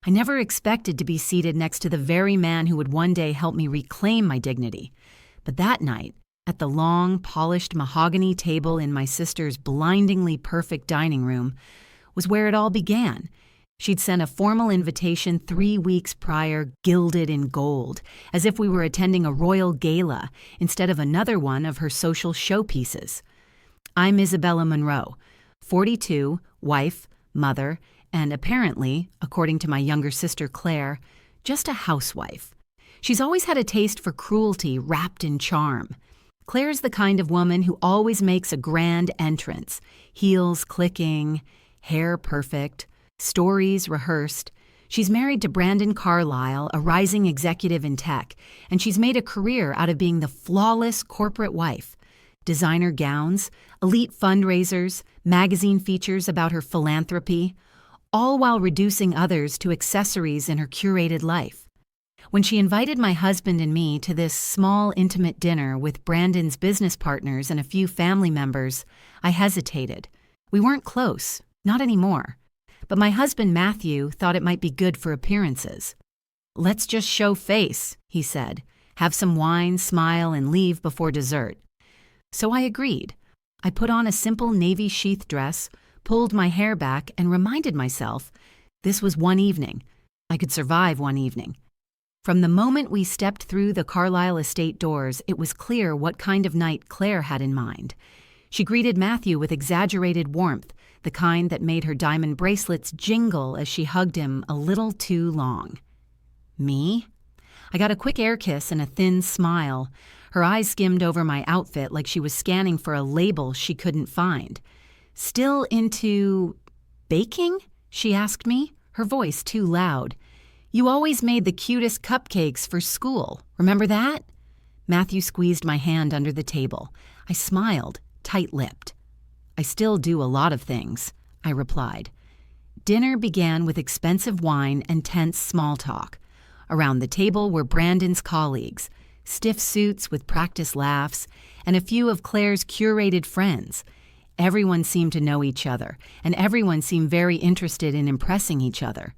I never expected to be seated next to the very man who would one day help me reclaim my dignity. But that night, at the long, polished mahogany table in my sister's blindingly perfect dining room, was where it all began. She'd sent a formal invitation 3 weeks prior, gilded in gold, as if we were attending a royal gala instead of another one of her social showpieces. I'm Isabella Monroe, 42, wife, mother, and apparently, according to my younger sister Claire, just a housewife. She's always had a taste for cruelty wrapped in charm. Claire's the kind of woman who always makes a grand entrance, heels clicking, hair perfect, stories rehearsed. She's married to Brandon Carlisle, a rising executive in tech, and she's made a career out of being the flawless corporate wife. Designer gowns, elite fundraisers, magazine features about her philanthropy, all while reducing others to accessories in her curated life. When she invited my husband and me to this small, intimate dinner with Brandon's business partners and a few family members, I hesitated. We weren't close, not anymore. But my husband Matthew thought it might be good for appearances. "Let's just show face," he said. "Have some wine, smile, and leave before dessert." So I agreed. I put on a simple navy sheath dress, pulled my hair back, and reminded myself this was one evening. I could survive one evening. From the moment we stepped through the Carlisle estate doors, it was clear what kind of night Claire had in mind. She greeted Matthew with exaggerated warmth, the kind that made her diamond bracelets jingle as she hugged him a little too long. Me? I got a quick air kiss and a thin smile. Her eyes skimmed over my outfit like she was scanning for a label she couldn't find. "Still into baking?" she asked me, her voice too loud. "You always made the cutest cupcakes for school. Remember that?" Matthew squeezed my hand under the table. I smiled, tight-lipped. "I still do a lot of things," I replied. Dinner began with expensive wine and tense small talk. Around the table were Brandon's colleagues, stiff suits with practiced laughs, and a few of Claire's curated friends. Everyone seemed to know each other, and everyone seemed very interested in impressing each other.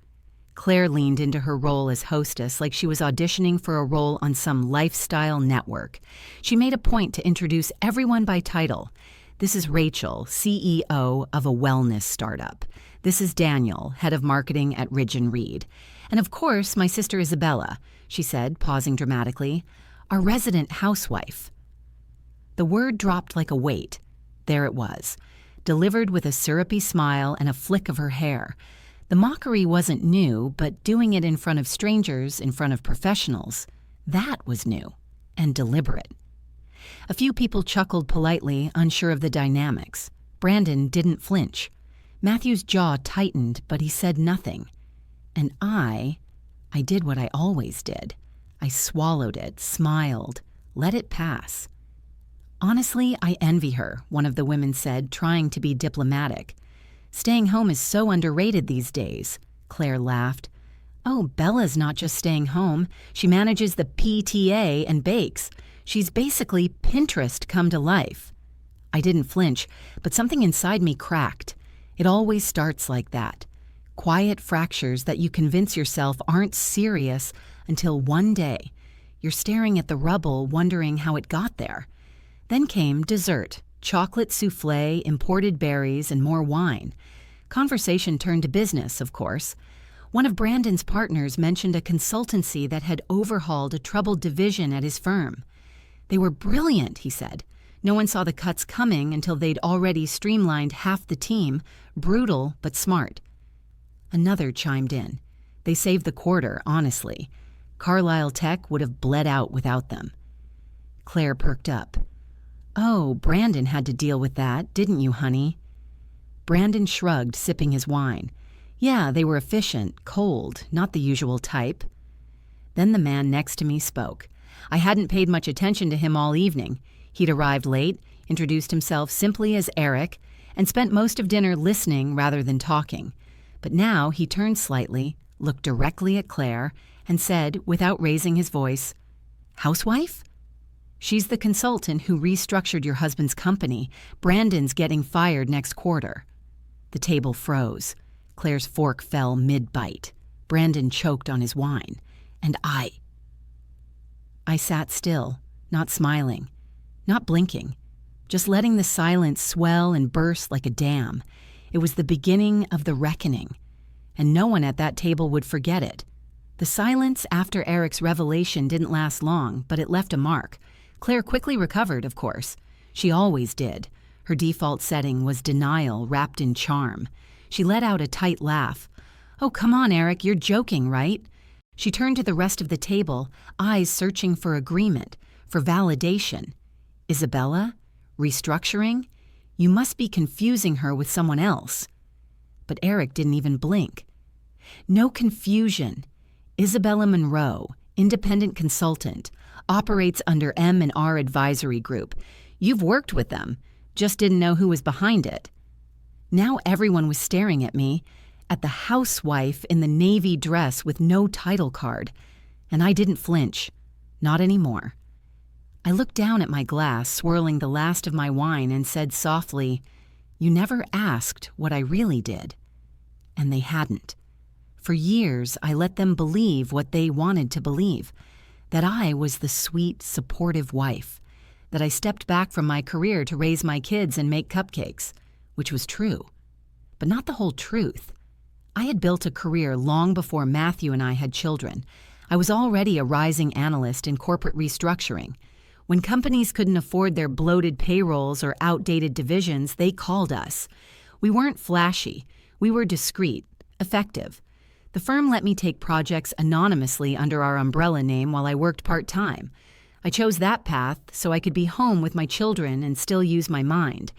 Claire leaned into her role as hostess like she was auditioning for a role on some lifestyle network. She made a point to introduce everyone by title. "This is Rachel, CEO of a wellness startup. This is Daniel, head of marketing at Ridge & Reed. And of course, my sister Isabella," she said, pausing dramatically, "our resident housewife." The word dropped like a weight. There it was, delivered with a syrupy smile and a flick of her hair. The mockery wasn't new, but doing it in front of strangers, in front of professionals, that was new and deliberate. A few people chuckled politely, unsure of the dynamics. Brandon didn't flinch. Matthew's jaw tightened, but he said nothing. And I did what I always did. I swallowed it, smiled, let it pass. "Honestly, I envy her," one of the women said, trying to be diplomatic. "Staying home is so underrated these days," Claire laughed. "Oh, Bella's not just staying home. She manages the PTA and bakes. She's basically Pinterest come to life." I didn't flinch, but something inside me cracked. It always starts like that. Quiet fractures that you convince yourself aren't serious until one day you're staring at the rubble wondering how it got there. Then came dessert, chocolate souffle, imported berries, and more wine. Conversation turned to business, of course. One of Brandon's partners mentioned a consultancy that had overhauled a troubled division at his firm. "They were brilliant," he said. "No one saw the cuts coming until they'd already streamlined half the team, brutal but smart." Another chimed in. "They saved the quarter, honestly. Carlisle Tech would have bled out without them." Claire perked up. "Oh, Brandon had to deal with that, didn't you, honey?" Brandon shrugged, sipping his wine. "Yeah, they were efficient, cold, not the usual type." Then the man next to me spoke. I hadn't paid much attention to him all evening. He'd arrived late, introduced himself simply as Eric, and spent most of dinner listening rather than talking. But now he turned slightly, looked directly at Claire, and said, without raising his voice, "Housewife? She's the consultant who restructured your husband's company. Brandon's getting fired next quarter." The table froze. Claire's fork fell mid-bite. Brandon choked on his wine. And I sat still, not smiling, not blinking, just letting the silence swell and burst like a dam. It was the beginning of the reckoning, and no one at that table would forget it. The silence after Eric's revelation didn't last long, but it left a mark. Claire quickly recovered, of course. She always did. Her default setting was denial wrapped in charm. She let out a tight laugh. "Oh, come on, Eric, you're joking, right?" She turned to the rest of the table, eyes searching for agreement, for validation. "Isabella? Restructuring? You must be confusing her with someone else." But Eric didn't even blink. "No confusion. Isabella Monroe, independent consultant, operates under M&R Advisory Group. You've worked with them, just didn't know who was behind it." Now everyone was staring at me, at the housewife in the navy dress with no title card, and I didn't flinch. Not anymore. I looked down at my glass, swirling the last of my wine, and said softly, "You never asked what I really did." And they hadn't. For years, I let them believe what they wanted to believe, that I was the sweet, supportive wife, that I stepped back from my career to raise my kids and make cupcakes, which was true, but not the whole truth. I had built a career long before Matthew and I had children. I was already a rising analyst in corporate restructuring. When companies couldn't afford their bloated payrolls or outdated divisions, they called us. We weren't flashy. We were discreet, effective. The firm let me take projects anonymously under our umbrella name while I worked part-time. I chose that path so I could be home with my children and still use my mind.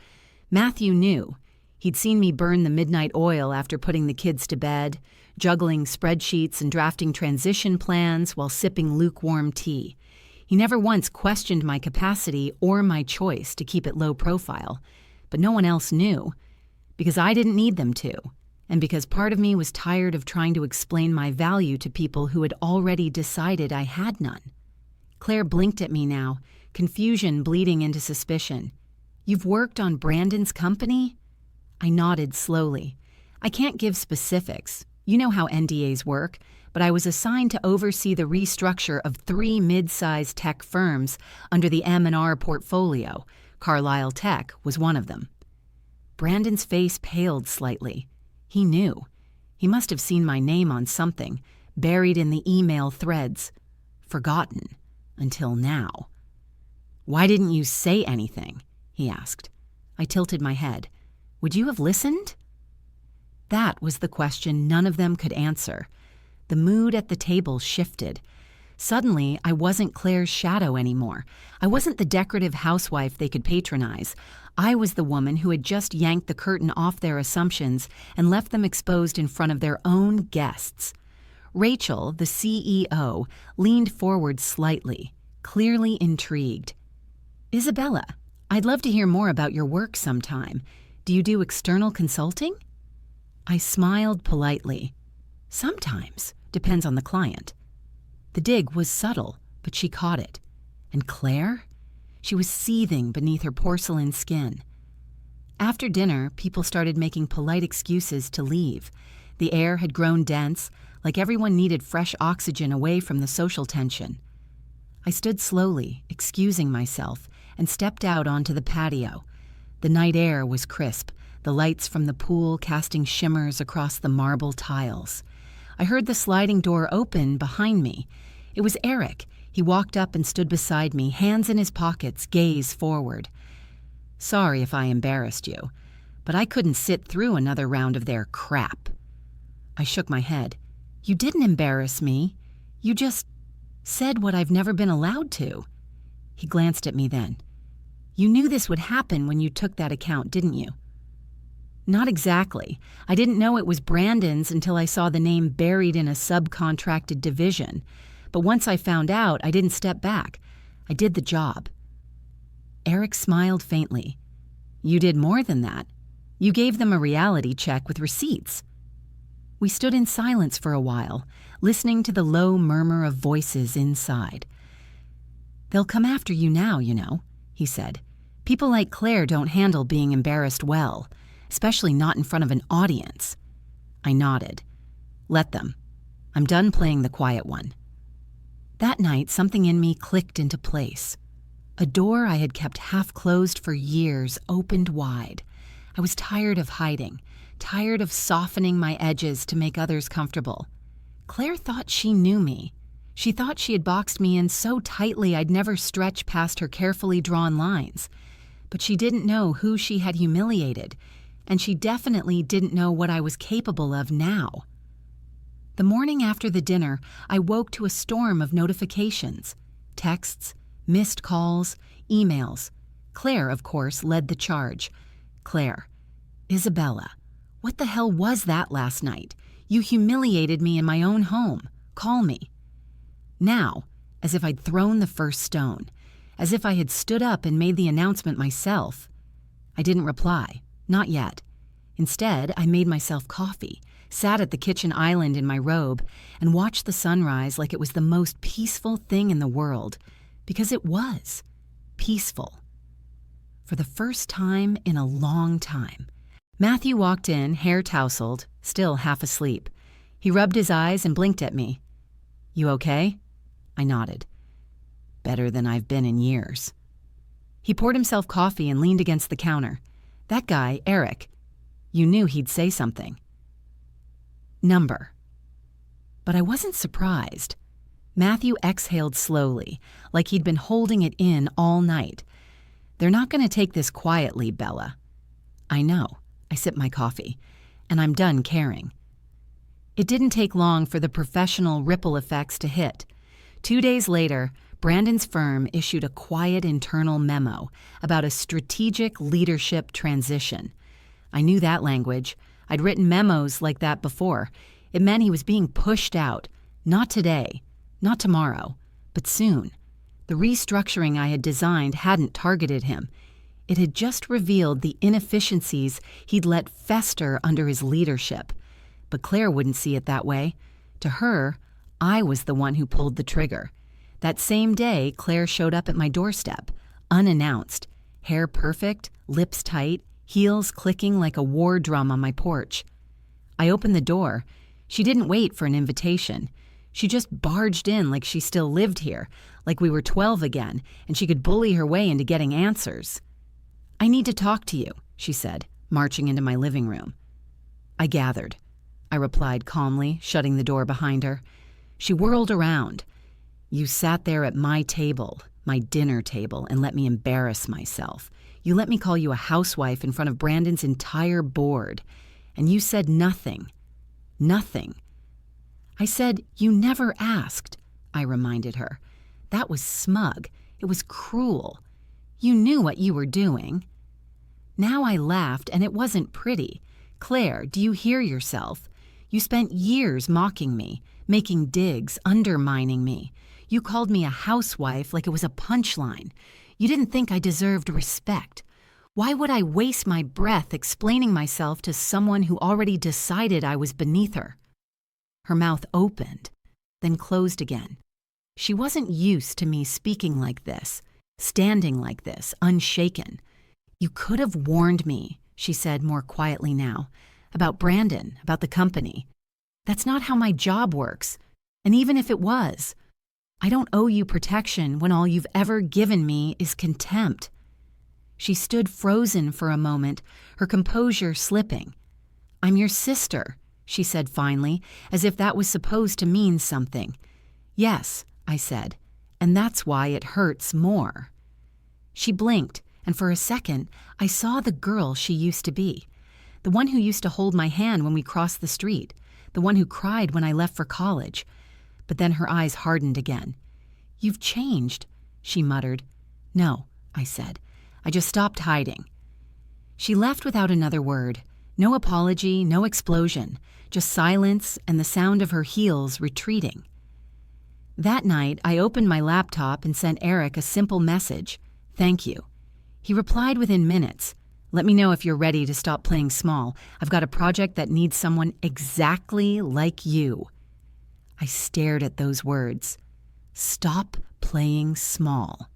Matthew knew. He'd seen me burn the midnight oil after putting the kids to bed, juggling spreadsheets and drafting transition plans while sipping lukewarm tea. He never once questioned my capacity or my choice to keep it low profile. But no one else knew, because I didn't need them to, and because part of me was tired of trying to explain my value to people who had already decided I had none. Claire blinked at me now, confusion bleeding into suspicion. "You've worked on Brandon's company?" I nodded slowly. "I can't give specifics. You know how NDAs work, but I was assigned to oversee the restructure of 3 mid-sized tech firms under the M&R portfolio. Carlisle Tech was one of them." Brandon's face paled slightly. He knew. He must have seen my name on something, buried in the email threads. Forgotten. Until now. "Why didn't you say anything?" he asked. I tilted my head. "Would you have listened?" That was the question none of them could answer. The mood at the table shifted. Suddenly, I wasn't Claire's shadow anymore. I wasn't the decorative housewife they could patronize. I was the woman who had just yanked the curtain off their assumptions and left them exposed in front of their own guests. Rachel, the CEO, leaned forward slightly, clearly intrigued. "Isabella, I'd love to hear more about your work sometime. Do you do external consulting?" I smiled politely. "Sometimes. Depends on the client." The dig was subtle, but she caught it. And Claire? She was seething beneath her porcelain skin. After dinner, people started making polite excuses to leave. The air had grown dense, like everyone needed fresh oxygen away from the social tension. I stood slowly, excusing myself, and stepped out onto the patio. The night air was crisp, the lights from the pool casting shimmers across the marble tiles. I heard the sliding door open behind me. It was Eric. He walked up and stood beside me, hands in his pockets, gaze forward. "Sorry if I embarrassed you, but I couldn't sit through another round of their crap." I shook my head. "You didn't embarrass me. You just said what I've never been allowed to." He glanced at me then. "You knew this would happen when you took that account, didn't you?" "Not exactly. I didn't know it was Brandon's until I saw the name buried in a subcontracted division. But once I found out, I didn't step back. I did the job." Eric smiled faintly. "You did more than that. You gave them a reality check with receipts." We stood in silence for a while, listening to the low murmur of voices inside. "They'll come after you now, you know," he said. "People like Claire don't handle being embarrassed well, especially not in front of an audience." I nodded. "Let them. I'm done playing the quiet one. That night, something in me clicked into place. A door I had kept half closed for years opened wide. I was tired of hiding, tired of softening my edges to make others comfortable. Claire thought she knew me. She thought she had boxed me in so tightly I'd never stretch past her carefully drawn lines. But she didn't know who she had humiliated, and she definitely didn't know what I was capable of now. The morning after the dinner, I woke to a storm of notifications, texts, missed calls, emails. Claire, of course, led the charge. Claire, Isabella, what the hell was that last night? You humiliated me in my own home. Call me. Now, as if I'd thrown the first stone, as if I had stood up and made the announcement myself. I didn't reply, not yet. Instead, I made myself coffee, sat at the kitchen island in my robe, and watched the sunrise like it was the most peaceful thing in the world, because it was peaceful. For the first time in a long time. Matthew walked in, hair tousled, still half asleep. He rubbed his eyes and blinked at me. You okay? I nodded. Better than I've been in years. He poured himself coffee and leaned against the counter. That guy, Eric, you knew he'd say something. Number. But I wasn't surprised. Matthew exhaled slowly, like he'd been holding it in all night. They're not going to take this quietly, Bella. I know. I sipped my coffee, and I'm done caring. It didn't take long for the professional ripple effects to hit. 2 days later, Brandon's firm issued a quiet internal memo about a strategic leadership transition. I knew that language. I'd written memos like that before. It meant he was being pushed out. Not today, not tomorrow, but soon. The restructuring I had designed hadn't targeted him. It had just revealed the inefficiencies he'd let fester under his leadership. But Claire wouldn't see it that way. To her, I was the one who pulled the trigger. That same day, Claire showed up at my doorstep, unannounced, hair perfect, lips tight, heels clicking like a war drum on my porch. I opened the door. She didn't wait for an invitation. She just barged in like she still lived here, like we were 12 again, and she could bully her way into getting answers. I need to talk to you, she said, marching into my living room. I gathered. I replied calmly, shutting the door behind her. She whirled around. You sat there at my table, my dinner table, and let me embarrass myself. You let me call you a housewife in front of Brandon's entire board. And you said nothing. Nothing. I said, you never asked, I reminded her. That was smug. It was cruel. You knew what you were doing. Now I laughed, and it wasn't pretty. Claire, do you hear yourself? You spent years mocking me, making digs, undermining me. You called me a housewife like it was a punchline. You didn't think I deserved respect. Why would I waste my breath explaining myself to someone who already decided I was beneath her? Her mouth opened, then closed again. She wasn't used to me speaking like this, standing like this, unshaken. You could have warned me, she said more quietly now, about Brandon, about the company. That's not how my job works. And even if it was, I don't owe you protection when all you've ever given me is contempt. She stood frozen for a moment, her composure slipping. I'm your sister, she said finally, as if that was supposed to mean something. Yes, I said, and that's why it hurts more. She blinked, and for a second, I saw the girl she used to be. The one who used to hold my hand when we crossed the street. The one who cried when I left for college. But then her eyes hardened again. You've changed, she muttered. No, I said. I just stopped hiding. She left without another word. No apology, no explosion. Just silence and the sound of her heels retreating. That night, I opened my laptop and sent Eric a simple message. Thank you. He replied within minutes. Let me know if you're ready to stop playing small. I've got a project that needs someone exactly like you. I stared at those words. Stop playing small.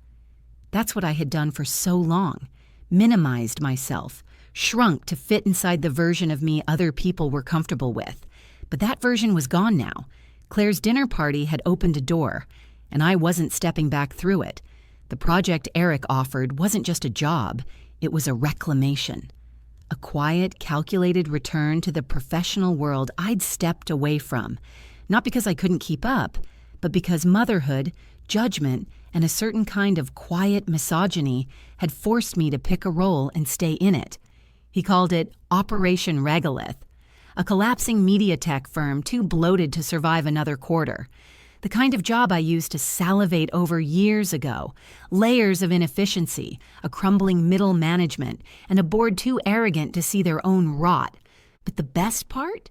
That's what I had done for so long. Minimized myself. Shrunk to fit inside the version of me other people were comfortable with. But that version was gone now. Claire's dinner party had opened a door, and I wasn't stepping back through it. The project Eric offered wasn't just a job, it was a reclamation. A quiet, calculated return to the professional world I'd stepped away from, not because I couldn't keep up, but because motherhood, judgment, and a certain kind of quiet misogyny had forced me to pick a role and stay in it. He called it Operation Regolith, a collapsing media tech firm too bloated to survive another quarter. The kind of job I used to salivate over years ago, layers of inefficiency, a crumbling middle management, and a board too arrogant to see their own rot. But the best part?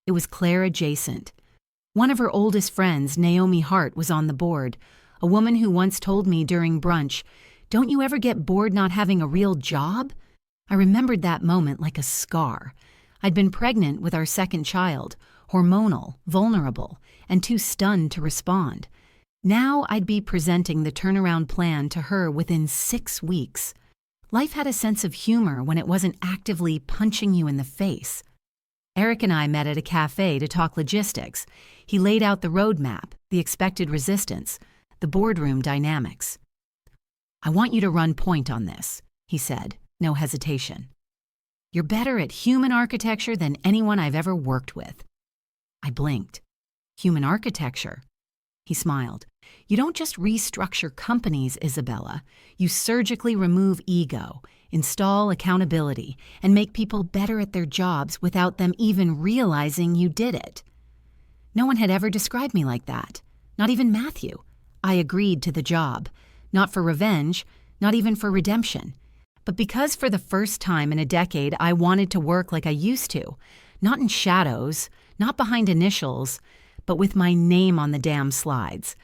It was Claire adjacent. One of her oldest friends, Naomi Hart, was on the board, a woman who once told me during brunch, "Don't you ever get bored not having a real job?" I remembered that moment like a scar. I'd been pregnant with our second child, hormonal, vulnerable, and too stunned to respond. Now I'd be presenting the turnaround plan to her within 6 weeks. Life had a sense of humor when it wasn't actively punching you in the face. Eric and I met at a cafe to talk logistics. He laid out the roadmap, the expected resistance, the boardroom dynamics. "I want you to run point on this," he said, no hesitation. "You're better at human architecture than anyone I've ever worked with." I blinked. "Human architecture?" He smiled. "You don't just restructure companies, Isabella. You surgically remove ego, install accountability, and make people better at their jobs without them even realizing you did it." No one had ever described me like that, not even Matthew. I agreed to the job, not for revenge, not even for redemption, but because for the first time in a decade I wanted to work like I used to, not in shadows, not behind initials, but with my name on the damn slides.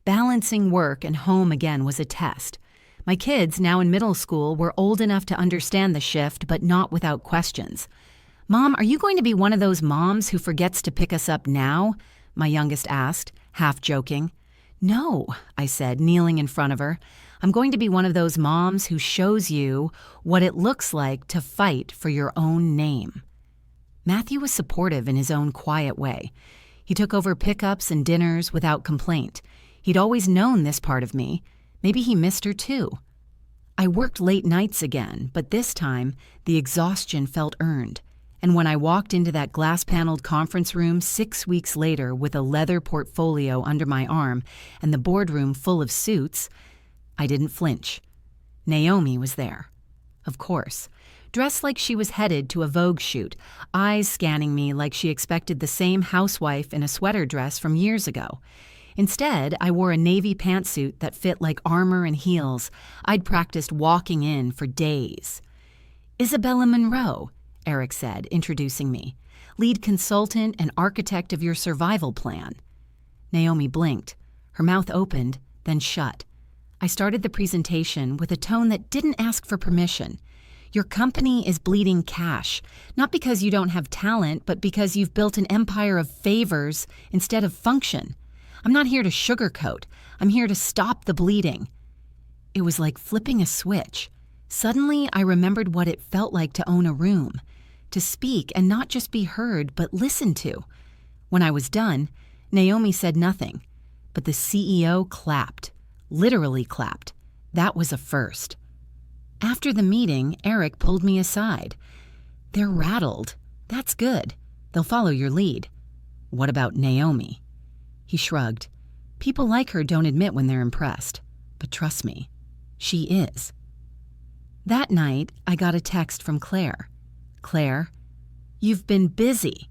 Balancing work and home again was a test. My kids, now in middle school, were old enough to understand the shift, but not without questions. "Mom, are you going to be one of those moms who forgets to pick us up now?" my youngest asked, half joking. "No," I said, kneeling in front of her. "I'm going to be one of those moms who shows you what it looks like to fight for your own name." Matthew was supportive in his own quiet way. He took over pickups and dinners without complaint. He'd always known this part of me. Maybe he missed her too. I worked late nights again, but this time the exhaustion felt earned. And when I walked into that glass-paneled conference room 6 weeks later with a leather portfolio under my arm and the boardroom full of suits, I didn't flinch. Naomi was there. Of course. Dressed like she was headed to a Vogue shoot, eyes scanning me like she expected the same housewife in a sweater dress from years ago. Instead, I wore a navy pantsuit that fit like armor and heels I'd practiced walking in for days. "Isabella Monroe," Eric said, introducing me. "Lead consultant and architect of your survival plan." Naomi blinked. Her mouth opened, then shut. I started the presentation with a tone that didn't ask for permission. "Your company is bleeding cash, not because you don't have talent, but because you've built an empire of favors instead of function. I'm not here to sugarcoat. I'm here to stop the bleeding." It was like flipping a switch. Suddenly, I remembered what it felt like to own a room, to speak and not just be heard, but listened to. When I was done, Naomi said nothing, but the CEO clapped, literally clapped. That was a first. After the meeting, Eric pulled me aside. "They're rattled. That's good. They'll follow your lead." "What about Naomi?" He shrugged. "People like her don't admit when they're impressed. But trust me, she is." That night, I got a text from Claire. "Claire, you've been busy,"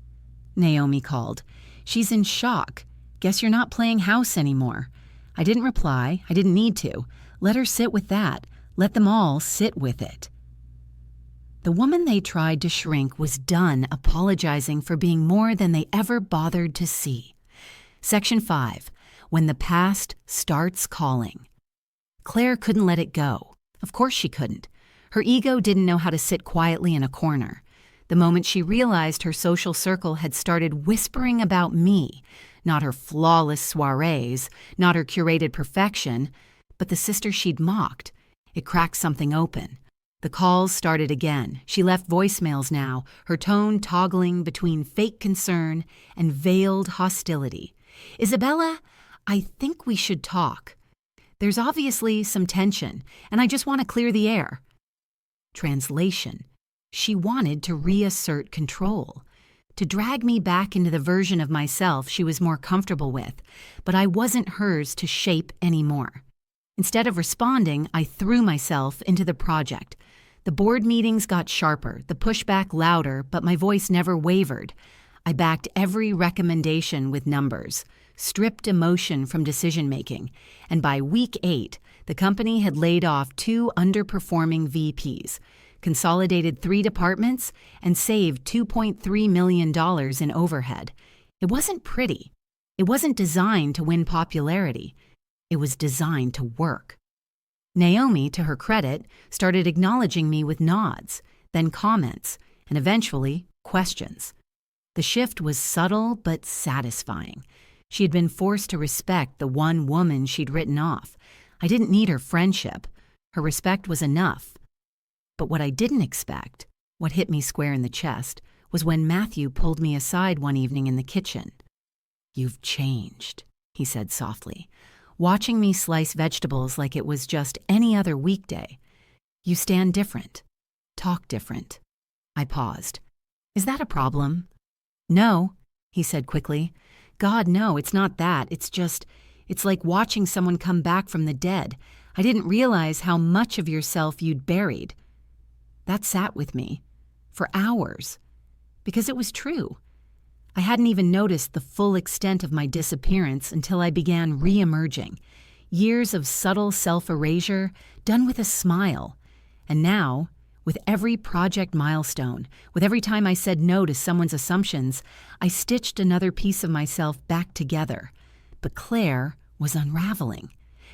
Naomi called. "She's in shock. Guess you're not playing house anymore." I didn't reply. I didn't need to. Let her sit with that. Let them all sit with it. The woman they tried to shrink was done apologizing for being more than they ever bothered to see. Section 5. When the past starts calling. Claire couldn't let it go. Of course she couldn't. Her ego didn't know how to sit quietly in a corner. The moment she realized her social circle had started whispering about me, not her flawless soirees, not her curated perfection, but the sister she'd mocked, it cracked something open. The calls started again. She left voicemails now, her tone toggling between fake concern and veiled hostility. Isabella, I think we should talk. There's obviously some tension, and I just want to clear the air. Translation: she wanted to reassert control, to drag me back into the version of myself she was more comfortable with, but I wasn't hers to shape anymore. Instead of responding, I threw myself into the project. The board meetings got sharper, the pushback louder, but my voice never wavered. I backed every recommendation with numbers, stripped emotion from decision-making, and by week 8, the company had laid off 2 underperforming VPs, consolidated 3 departments, and saved $2.3 million in overhead. It wasn't pretty. It wasn't designed to win popularity. It was designed to work. Naomi, to her credit, started acknowledging me with nods, then comments, and eventually questions. The shift was subtle but satisfying. She had been forced to respect the one woman she'd written off. I didn't need her friendship. Her respect was enough. But what I didn't expect, what hit me square in the chest, was when Matthew pulled me aside one evening in the kitchen. "You've changed," he said softly, watching me slice vegetables like it was just any other weekday. "You stand different. Talk different." I paused. "Is that a problem?" "No," he said quickly. "God, no, it's not that. It's like watching someone come back from the dead. I didn't realize how much of yourself you'd buried." That sat with me for hours, because it was true. I hadn't even noticed the full extent of my disappearance until I began re-emerging. Years of subtle self-erasure done with a smile. And now, with every project milestone, with every time I said no to someone's assumptions, I stitched another piece of myself back together. But Claire was unraveling.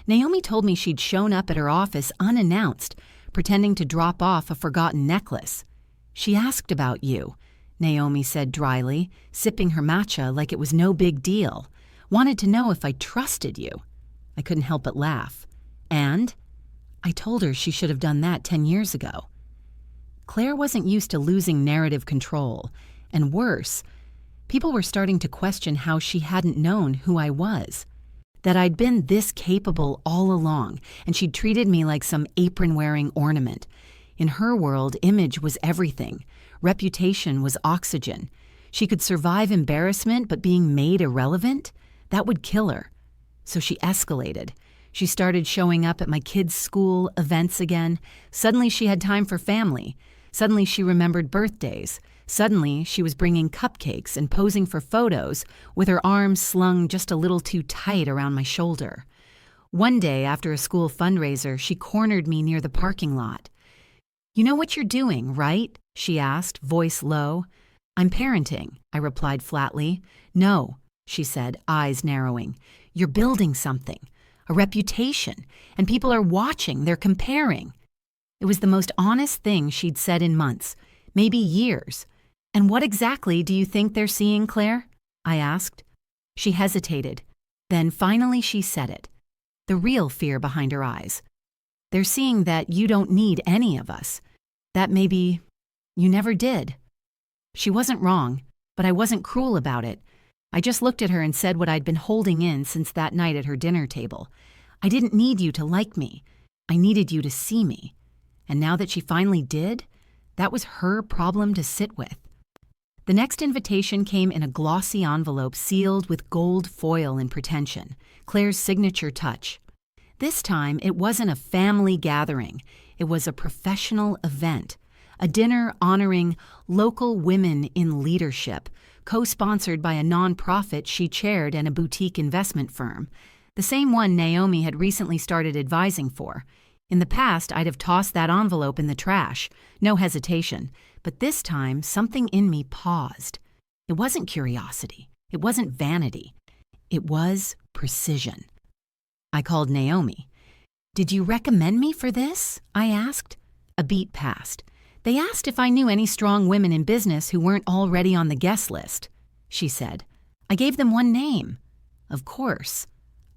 Naomi told me she'd shown up at her office unannounced, pretending to drop off a forgotten necklace. "She asked about you," Naomi said dryly, sipping her matcha like it was no big deal. "Wanted to know if I trusted you." I couldn't help but laugh. "And?" I told her she should have done that 10 years ago. Claire wasn't used to losing narrative control, and worse, people were starting to question how she hadn't known who I was. That I'd been this capable all along, and she'd treated me like some apron-wearing ornament. In her world, image was everything. Reputation was oxygen. She could survive embarrassment, but being made irrelevant? That would kill her. So she escalated. She started showing up at my kids' school events again. Suddenly she had time for family. Suddenly she remembered birthdays. Suddenly she was bringing cupcakes and posing for photos with her arms slung just a little too tight around my shoulder. One day after a school fundraiser, she cornered me near the parking lot. "You know what you're doing, right?" she asked, voice low. "I'm parenting," I replied flatly. "No," she said, eyes narrowing. "You're building something, a reputation, and people are watching, they're comparing." It was the most honest thing she'd said in months, maybe years. "And what exactly do you think they're seeing, Claire?" I asked. She hesitated. Then finally she said it. The real fear behind her eyes. "They're seeing that you don't need any of us. That maybe you never did." She wasn't wrong, but I wasn't cruel about it. I just looked at her and said what I'd been holding in since that night at her dinner table. "I didn't need you to like me. I needed you to see me." And now that she finally did, that was her problem to sit with. The next invitation came in a glossy envelope sealed with gold foil and pretension, Claire's signature touch. This time, it wasn't a family gathering. It was a professional event, a dinner honoring local women in leadership, co-sponsored by a nonprofit she chaired and a boutique investment firm, the same one Naomi had recently started advising for. In the past, I'd have tossed that envelope in the trash, no hesitation. But this time, something in me paused. It wasn't curiosity. It wasn't vanity. It was precision. I called Naomi. "Did you recommend me for this?" I asked. A beat passed. "They asked if I knew any strong women in business who weren't already on the guest list," she said. "I gave them one name." Of course.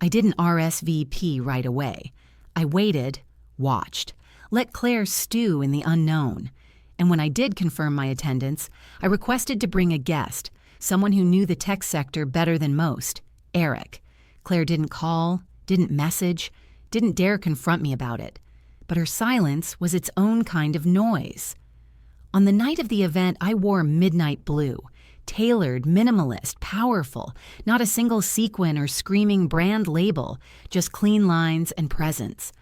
I didn't RSVP right away. I waited, watched, let Claire stew in the unknown. And when I did confirm my attendance, I requested to bring a guest, someone who knew the tech sector better than most, Eric. Claire didn't call, didn't message, didn't dare confront me about it. But her silence was its own kind of noise. On the night of the event, I wore midnight blue. Tailored, minimalist, powerful, not a single sequin or screaming brand label, just clean lines and presence.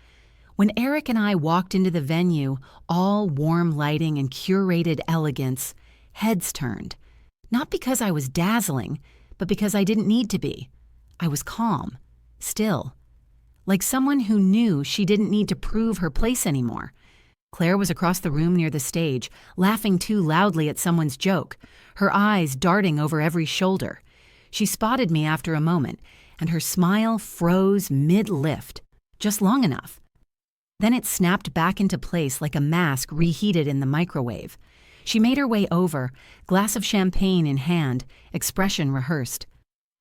When Eric and I walked into the venue, all warm lighting and curated elegance, heads turned. Not because I was dazzling, but because I didn't need to be. I was calm, still, like someone who knew she didn't need to prove her place anymore. Claire was across the room near the stage, laughing too loudly at someone's joke, her eyes darting over every shoulder. She spotted me after a moment, and her smile froze mid-lift, just long enough. Then it snapped back into place like a mask reheated in the microwave. She made her way over, glass of champagne in hand, expression rehearsed.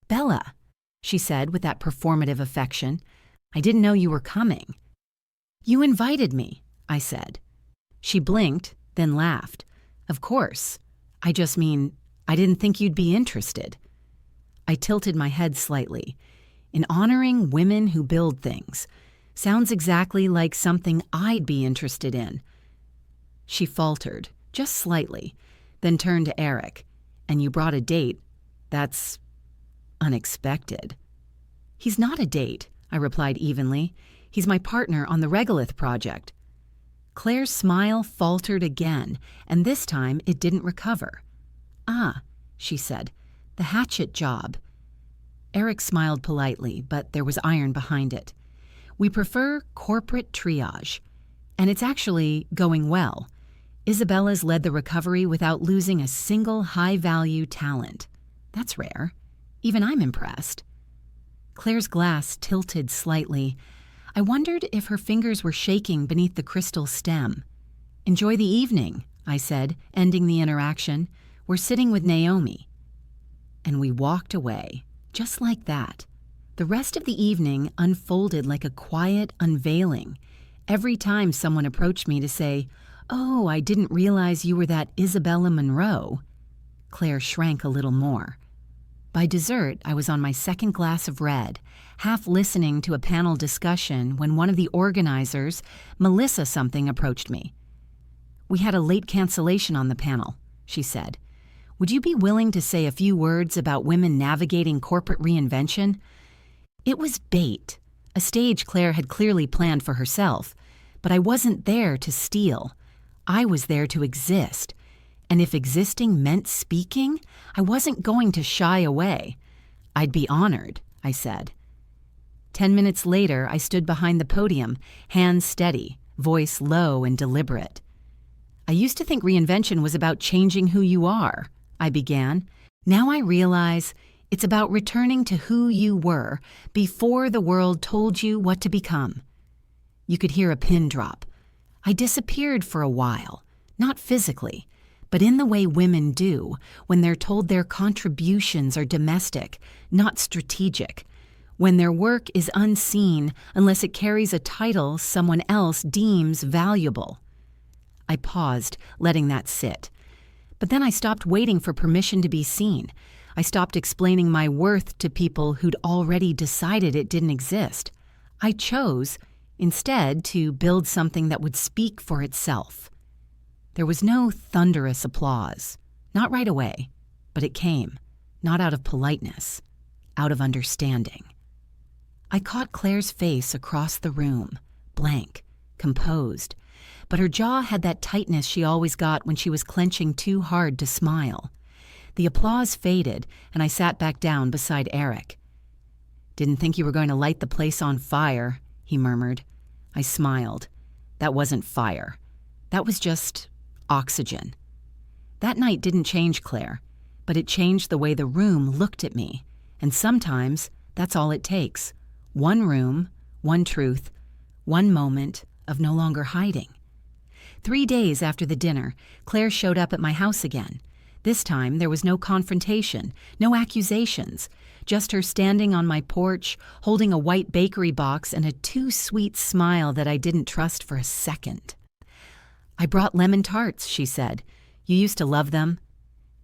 "Bella," she said with that performative affection, "I didn't know you were coming." "You invited me," I said. She blinked, then laughed. "Of course. I just mean, I didn't think you'd be interested." I tilted my head slightly. In honoring women who build things. Sounds exactly like something I'd be interested in. She faltered, just slightly, then turned to Eric. "And you brought a date. That's unexpected." "He's not a date," I replied evenly. "He's my partner on the Regolith project." Claire's smile faltered again, and this time it didn't recover. "Ah," she said, "the hatchet job." Eric smiled politely, but there was iron behind it. "We prefer corporate triage, and it's actually going well. Isabella's led the recovery without losing a single high-value talent. That's rare. Even I'm impressed." Claire's glass tilted slightly. I wondered if her fingers were shaking beneath the crystal stem. "Enjoy the evening," I said, ending the interaction. "We're sitting with Naomi." And we walked away, just like that. The rest of the evening unfolded like a quiet unveiling. Every time someone approached me to say, "Oh, I didn't realize you were that Isabella Monroe," Claire shrank a little more. By dessert, I was on my second glass of red, half listening to a panel discussion when one of the organizers, Melissa something, approached me. "We had a late cancellation on the panel," she said. "Would you be willing to say a few words about women navigating corporate reinvention?" It was bait, a stage Claire had clearly planned for herself, but I wasn't there to steal. I was there to exist. And if existing meant speaking, I wasn't going to shy away. "I'd be honored," I said. 10 minutes later, I stood behind the podium, hands steady, voice low and deliberate. "I used to think reinvention was about changing who you are," I began. "Now I realize it's about returning to who you were before the world told you what to become." You could hear a pin drop. I disappeared for a while, not physically, but in the way women do when they're told their contributions are domestic, not strategic, when their work is unseen unless it carries a title someone else deems valuable. I paused, letting that sit. But then I stopped waiting for permission to be seen. I stopped explaining my worth to people who'd already decided it didn't exist. I chose, instead, to build something that would speak for itself. There was no thunderous applause, not right away, but it came, not out of politeness, out of understanding. I caught Claire's face across the room, blank, composed, but her jaw had that tightness she always got when she was clenching too hard to smile. The applause faded, and I sat back down beside Eric. "Didn't think you were going to light the place on fire," he murmured. I smiled. That wasn't fire. That was just oxygen. That night didn't change Claire, but it changed the way the room looked at me. And sometimes that's all it takes. One room, one truth, one moment of no longer hiding. 3 days after the dinner, Claire showed up at my house again. This time there was no confrontation, no accusations, just her standing on my porch, holding a white bakery box and a too-sweet smile that I didn't trust for a second. "I brought lemon tarts," she said. "You used to love them."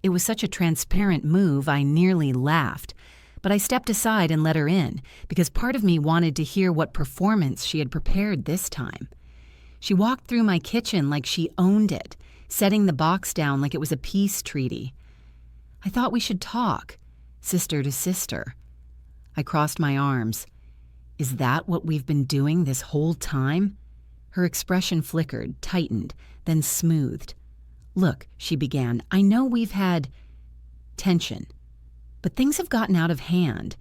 It was such a transparent move I nearly laughed, but I stepped aside and let her in because part of me wanted to hear what performance she had prepared this time. She walked through my kitchen like she owned it, setting the box down like it was a peace treaty. "I thought we should talk, sister to sister." I crossed my arms. "Is that what we've been doing this whole time?" Her expression flickered, tightened, then smoothed. "Look," she began, "I know we've had tension, but things have gotten out of hand.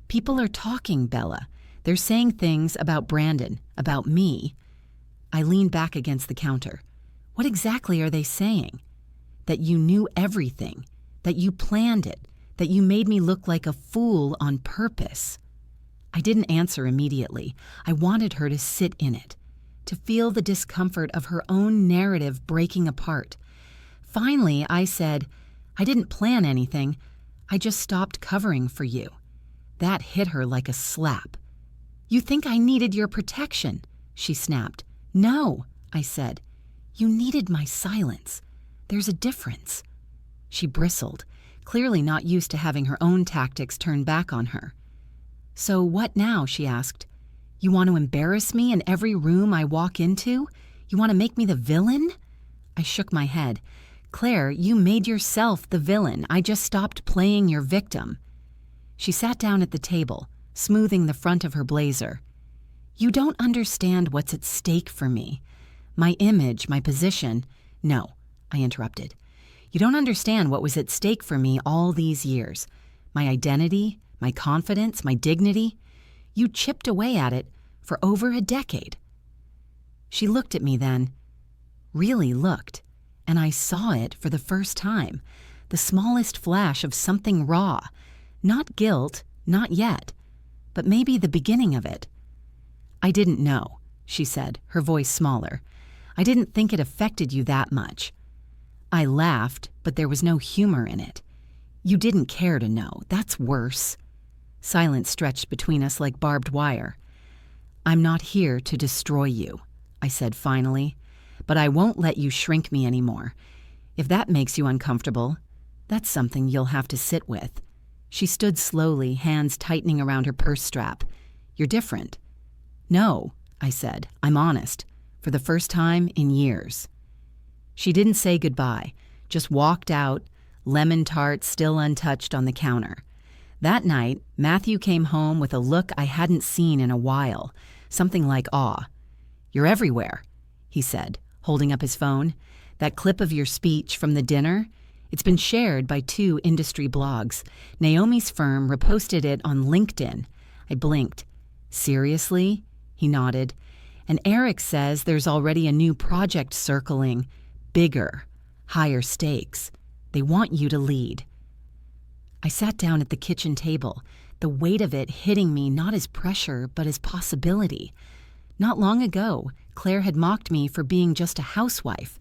People are talking, Bella. They're saying things about Brandon, about me." I leaned back against the counter. "What exactly are they saying?" "That you knew everything, that you planned it, that you made me look like a fool on purpose." I didn't answer immediately. I wanted her to sit in it, to feel the discomfort of her own narrative breaking apart. Finally, I said, "I didn't plan anything. I just stopped covering for you." That hit her like a slap. "You think I needed your protection?" she snapped. "No," I said. "You needed my silence. There's a difference." She bristled, clearly not used to having her own tactics turn back on her. "So what now?" she asked. "You want to embarrass me in every room I walk into? You want to make me the villain?" I shook my head. "Claire, you made yourself the villain. I just stopped playing your victim." She sat down at the table, smoothing the front of her blazer. "You don't understand what's at stake for me. My image, my position." "No," I interrupted. "You don't understand what was at stake for me all these years. My identity, my confidence, my dignity. You chipped away at it for over a decade." She looked at me then, really looked, and I saw it for the first time, the smallest flash of something raw. Not guilt, not yet, but maybe the beginning of it. "I didn't know," she said, her voice smaller. "I didn't think it affected you that much." I laughed, but there was no humor in it. "You didn't care to know. That's worse." Silence stretched between us like barbed wire. "I'm not here to destroy you," I said finally, "but I won't let you shrink me anymore. If that makes you uncomfortable, that's something you'll have to sit with." She stood slowly, hands tightening around her purse strap. "You're different." "No," I said, "I'm honest, for the first time in years." She didn't say goodbye, just walked out, lemon tart still untouched on the counter. That night, Matthew came home with a look I hadn't seen in a while, something like awe. "You're everywhere," he said, holding up his phone. "That clip of your speech from the dinner, it's been shared by 2 industry blogs. Naomi's firm reposted it on LinkedIn." I blinked. "Seriously?" He nodded. "And Eric says there's already a new project circling. Bigger, higher stakes. They want you to lead." I sat down at the kitchen table, the weight of it hitting me not as pressure, but as possibility. Not long ago, Claire had mocked me for being just a housewife.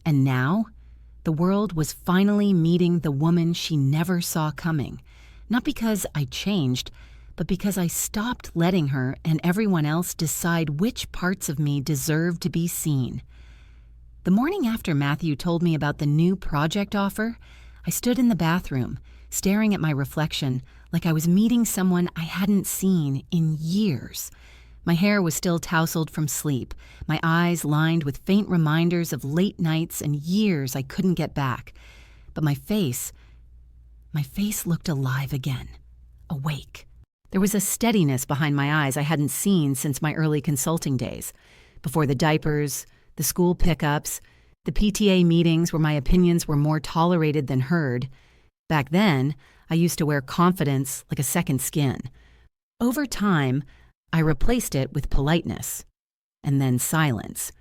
And now, the world was finally meeting the woman she never saw coming. Not because I changed, but because I stopped letting her and everyone else decide which parts of me deserved to be seen. The morning after Matthew told me about the new project offer, I stood in the bathroom, staring at my reflection like I was meeting someone I hadn't seen in years. My hair was still tousled from sleep, my eyes lined with faint reminders of late nights and years I couldn't get back. But my face looked alive again, awake. There was a steadiness behind my eyes I hadn't seen since my early consulting days. Before the diapers, the school pickups, the PTA meetings where my opinions were more tolerated than heard. Back then, I used to wear confidence like a second skin. Over time, I replaced it with politeness, and then silence.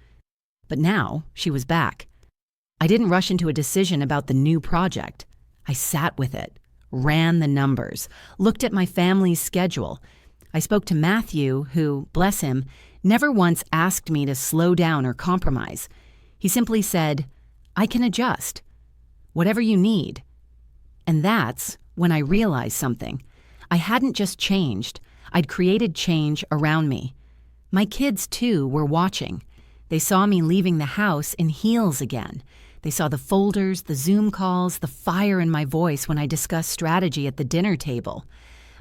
But now, she was back. I didn't rush into a decision about the new project. I sat with it, ran the numbers, looked at my family's schedule. I spoke to Matthew, who, bless him, never once asked me to slow down or compromise. He simply said, "I can adjust. Whatever you need." And that's when I realized something. I hadn't just changed. I'd created change around me. My kids, too, were watching. They saw me leaving the house in heels again. They saw the folders, the Zoom calls, the fire in my voice when I discussed strategy at the dinner table.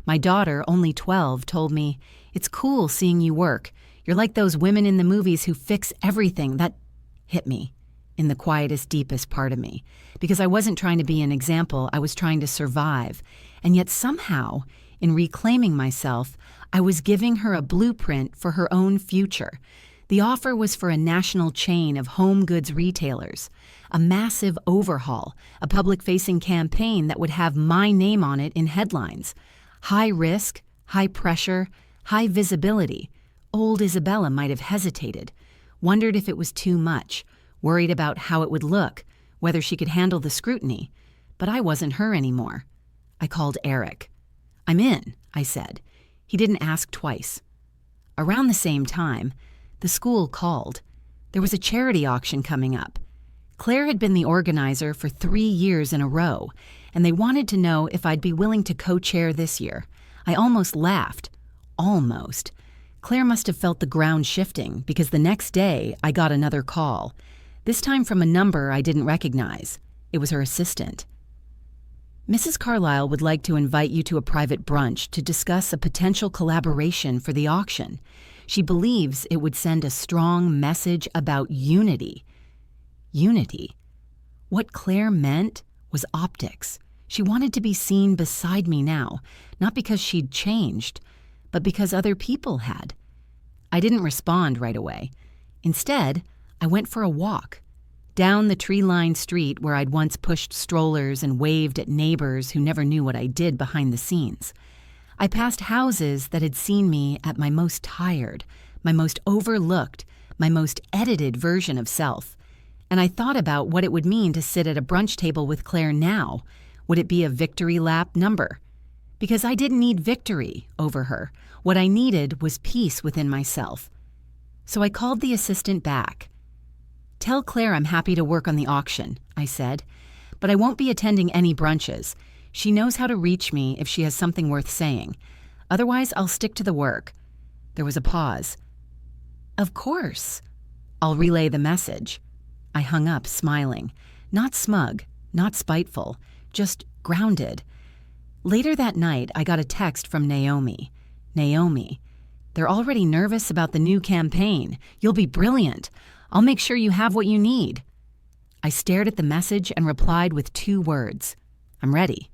My daughter, only 12, told me, "It's cool seeing you work. You're like those women in the movies who fix everything." That hit me in the quietest, deepest part of me. Because I wasn't trying to be an example, I was trying to survive. And yet somehow, in reclaiming myself, I was giving her a blueprint for her own future. The offer was for a national chain of home goods retailers, a massive overhaul, a public-facing campaign that would have my name on it in headlines. High risk, high pressure, high visibility. Old Isabella might have hesitated, wondered if it was too much, worried about how it would look, whether she could handle the scrutiny. But I wasn't her anymore. I called Eric. "I'm in," I said. He didn't ask twice. Around the same time, the school called. There was a charity auction coming up. Claire had been the organizer for 3 years in a row, and they wanted to know if I'd be willing to co-chair this year. I almost laughed. Almost. Claire must have felt the ground shifting, because the next day I got another call. This time from a number I didn't recognize. It was her assistant. "Mrs. Carlisle would like to invite you to a private brunch to discuss a potential collaboration for the auction. She believes it would send a strong message about unity." Unity? What Claire meant was optics. She wanted to be seen beside me now, not because she'd changed, but because other people had. I didn't respond right away. Instead, I went for a walk. Down the tree-lined street where I'd once pushed strollers and waved at neighbors who never knew what I did behind the scenes. I passed houses that had seen me at my most tired, my most overlooked, my most edited version of self. And I thought about what it would mean to sit at a brunch table with Claire now. Would it be a victory lap number? Because I didn't need victory over her. What I needed was peace within myself. So I called the assistant back. "Tell Claire I'm happy to work on the auction," I said, "but I won't be attending any brunches. She knows how to reach me if she has something worth saying. Otherwise, I'll stick to the work." There was a pause. "Of course." "I'll relay the message." I hung up, smiling. Not smug, not spiteful, just grounded. Later that night, I got a text from Naomi. "Naomi, they're already nervous about the new campaign. You'll be brilliant. I'll make sure you have what you need." I stared at the message and replied with 2 words. "I'm ready."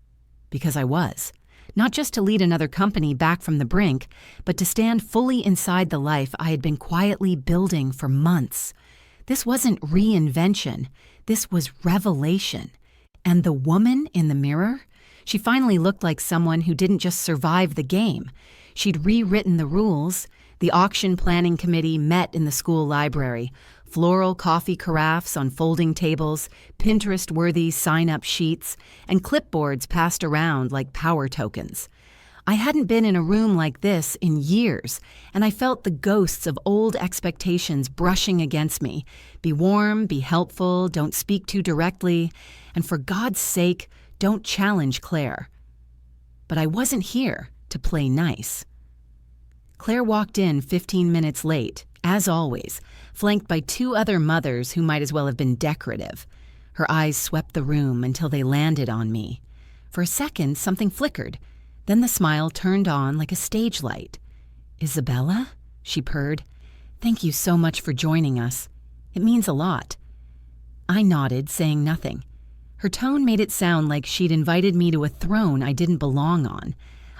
Because I was. Not just to lead another company back from the brink, but to stand fully inside the life I had been quietly building for months. This wasn't reinvention. This was revelation. And the woman in the mirror? She finally looked like someone who didn't just survive the game. She'd rewritten the rules. The auction planning committee met in the school library. Floral coffee carafes on folding tables, Pinterest-worthy sign-up sheets, and clipboards passed around like power tokens. I hadn't been in a room like this in years, and I felt the ghosts of old expectations brushing against me. Be warm, be helpful, don't speak too directly, and for God's sake, don't challenge Claire. But I wasn't here to play nice. Claire walked in 15 minutes late, as always, flanked by 2 other mothers who might as well have been decorative. Her eyes swept the room until they landed on me. For a second, something flickered. Then the smile turned on like a stage light. "Isabella?" she purred. "Thank you so much for joining us. It means a lot." I nodded, saying nothing. Her tone made it sound like she'd invited me to a throne I didn't belong on.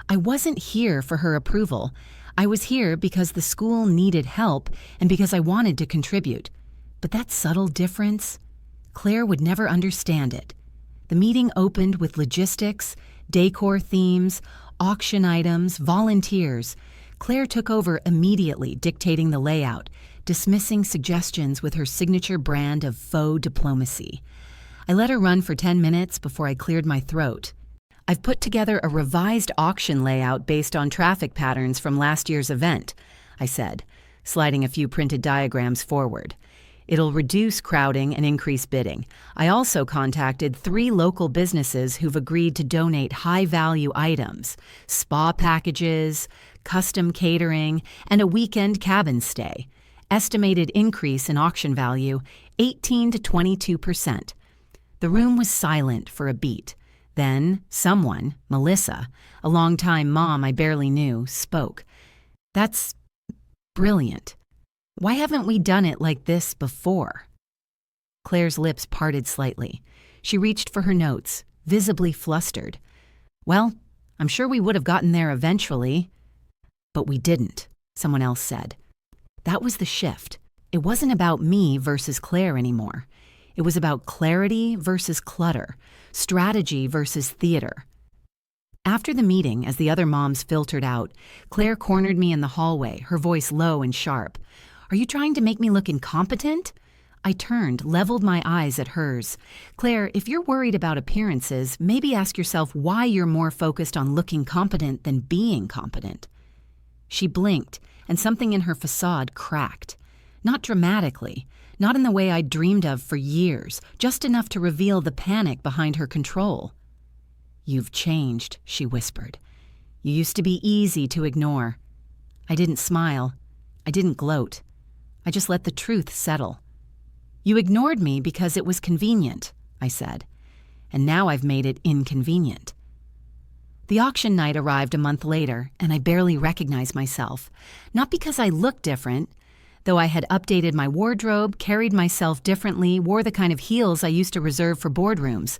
I wasn't here for her approval. I was here because the school needed help and because I wanted to contribute. But that subtle difference, Claire would never understand it. The meeting opened with logistics, decor themes, auction items, volunteers. Claire took over immediately, dictating the layout, dismissing suggestions with her signature brand of faux diplomacy. I let her run for 10 minutes before I cleared my throat. "I've put together a revised auction layout based on traffic patterns from last year's event," I said, sliding a few printed diagrams forward. "It'll reduce crowding and increase bidding. I also contacted 3 local businesses who've agreed to donate high-value items, spa packages, custom catering, and a weekend cabin stay. Estimated increase in auction value, 18 to 22%. The room was silent for a beat. Then someone, Melissa, a longtime mom I barely knew, spoke. "That's brilliant. Why haven't we done it like this before?" Claire's lips parted slightly. She reached for her notes, visibly flustered. "Well, I'm sure we would have gotten there eventually." "But we didn't," someone else said. That was the shift. It wasn't about me versus Claire anymore. It was about clarity versus clutter, strategy versus theater. After the meeting, as the other moms filtered out, Claire cornered me in the hallway, her voice low and sharp. "Are you trying to make me look incompetent?" I turned, leveled my eyes at hers. "Claire, if you're worried about appearances, maybe ask yourself why you're more focused on looking competent than being competent." She blinked, and something in her facade cracked. Not dramatically, not in the way I'd dreamed of for years, just enough to reveal the panic behind her control. "You've changed," she whispered. "You used to be easy to ignore." I didn't smile. I didn't gloat. I just let the truth settle. "You ignored me because it was convenient," I said. "And now I've made it inconvenient." The auction night arrived a month later, and I barely recognized myself. Not because I looked different, though I had updated my wardrobe, carried myself differently, wore the kind of heels I used to reserve for boardrooms,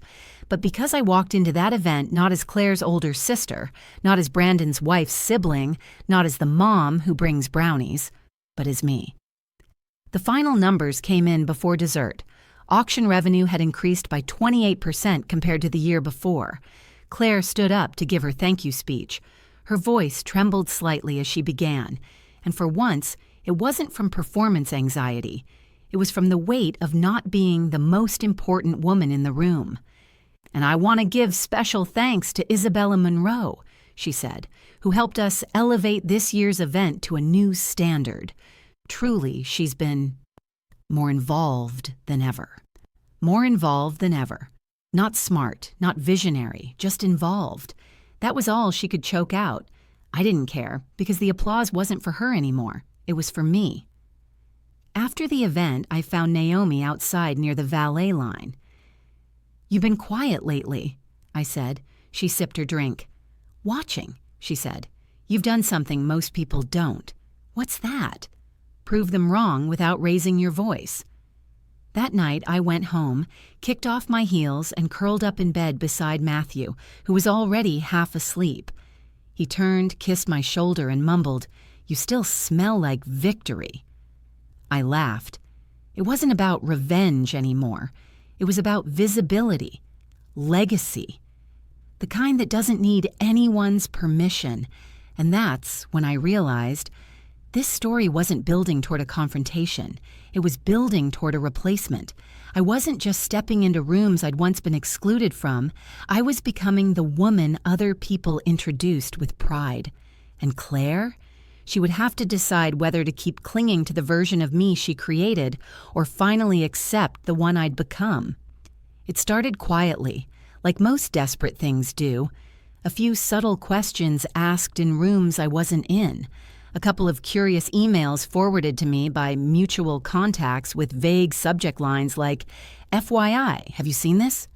but because I walked into that event not as Claire's older sister, not as Brandon's wife's sibling, not as the mom who brings brownies, but as me. The final numbers came in before dessert. Auction revenue had increased by 28% compared to the year before. Claire stood up to give her thank you speech. Her voice trembled slightly as she began, and for once, it wasn't from performance anxiety. It was from the weight of not being the most important woman in the room. "And I want to give special thanks to Isabella Monroe," she said, "who helped us elevate this year's event to a new standard. Truly, she's been more involved than ever." More involved than ever. Not smart, not visionary, just involved. That was all she could choke out. I didn't care, because the applause wasn't for her anymore. It was for me. After the event, I found Naomi outside near the valet line. "You've been quiet lately," I said. She sipped her drink. "Watching," she said. "You've done something most people don't." "What's that?" "Prove them wrong without raising your voice." That night, I went home, kicked off my heels, and curled up in bed beside Matthew, who was already half asleep. He turned, kissed my shoulder, and mumbled, "You still smell like victory." I laughed. It wasn't about revenge anymore. It was about visibility, legacy, the kind that doesn't need anyone's permission. And that's when I realized this story wasn't building toward a confrontation. It was building toward a replacement. I wasn't just stepping into rooms I'd once been excluded from. I was becoming the woman other people introduced with pride. And Claire? She would have to decide whether to keep clinging to the version of me she created or finally accept the one I'd become. It started quietly, like most desperate things do. A few subtle questions asked in rooms I wasn't in. A couple of curious emails forwarded to me by mutual contacts with vague subject lines like, "FYI, have you seen this?"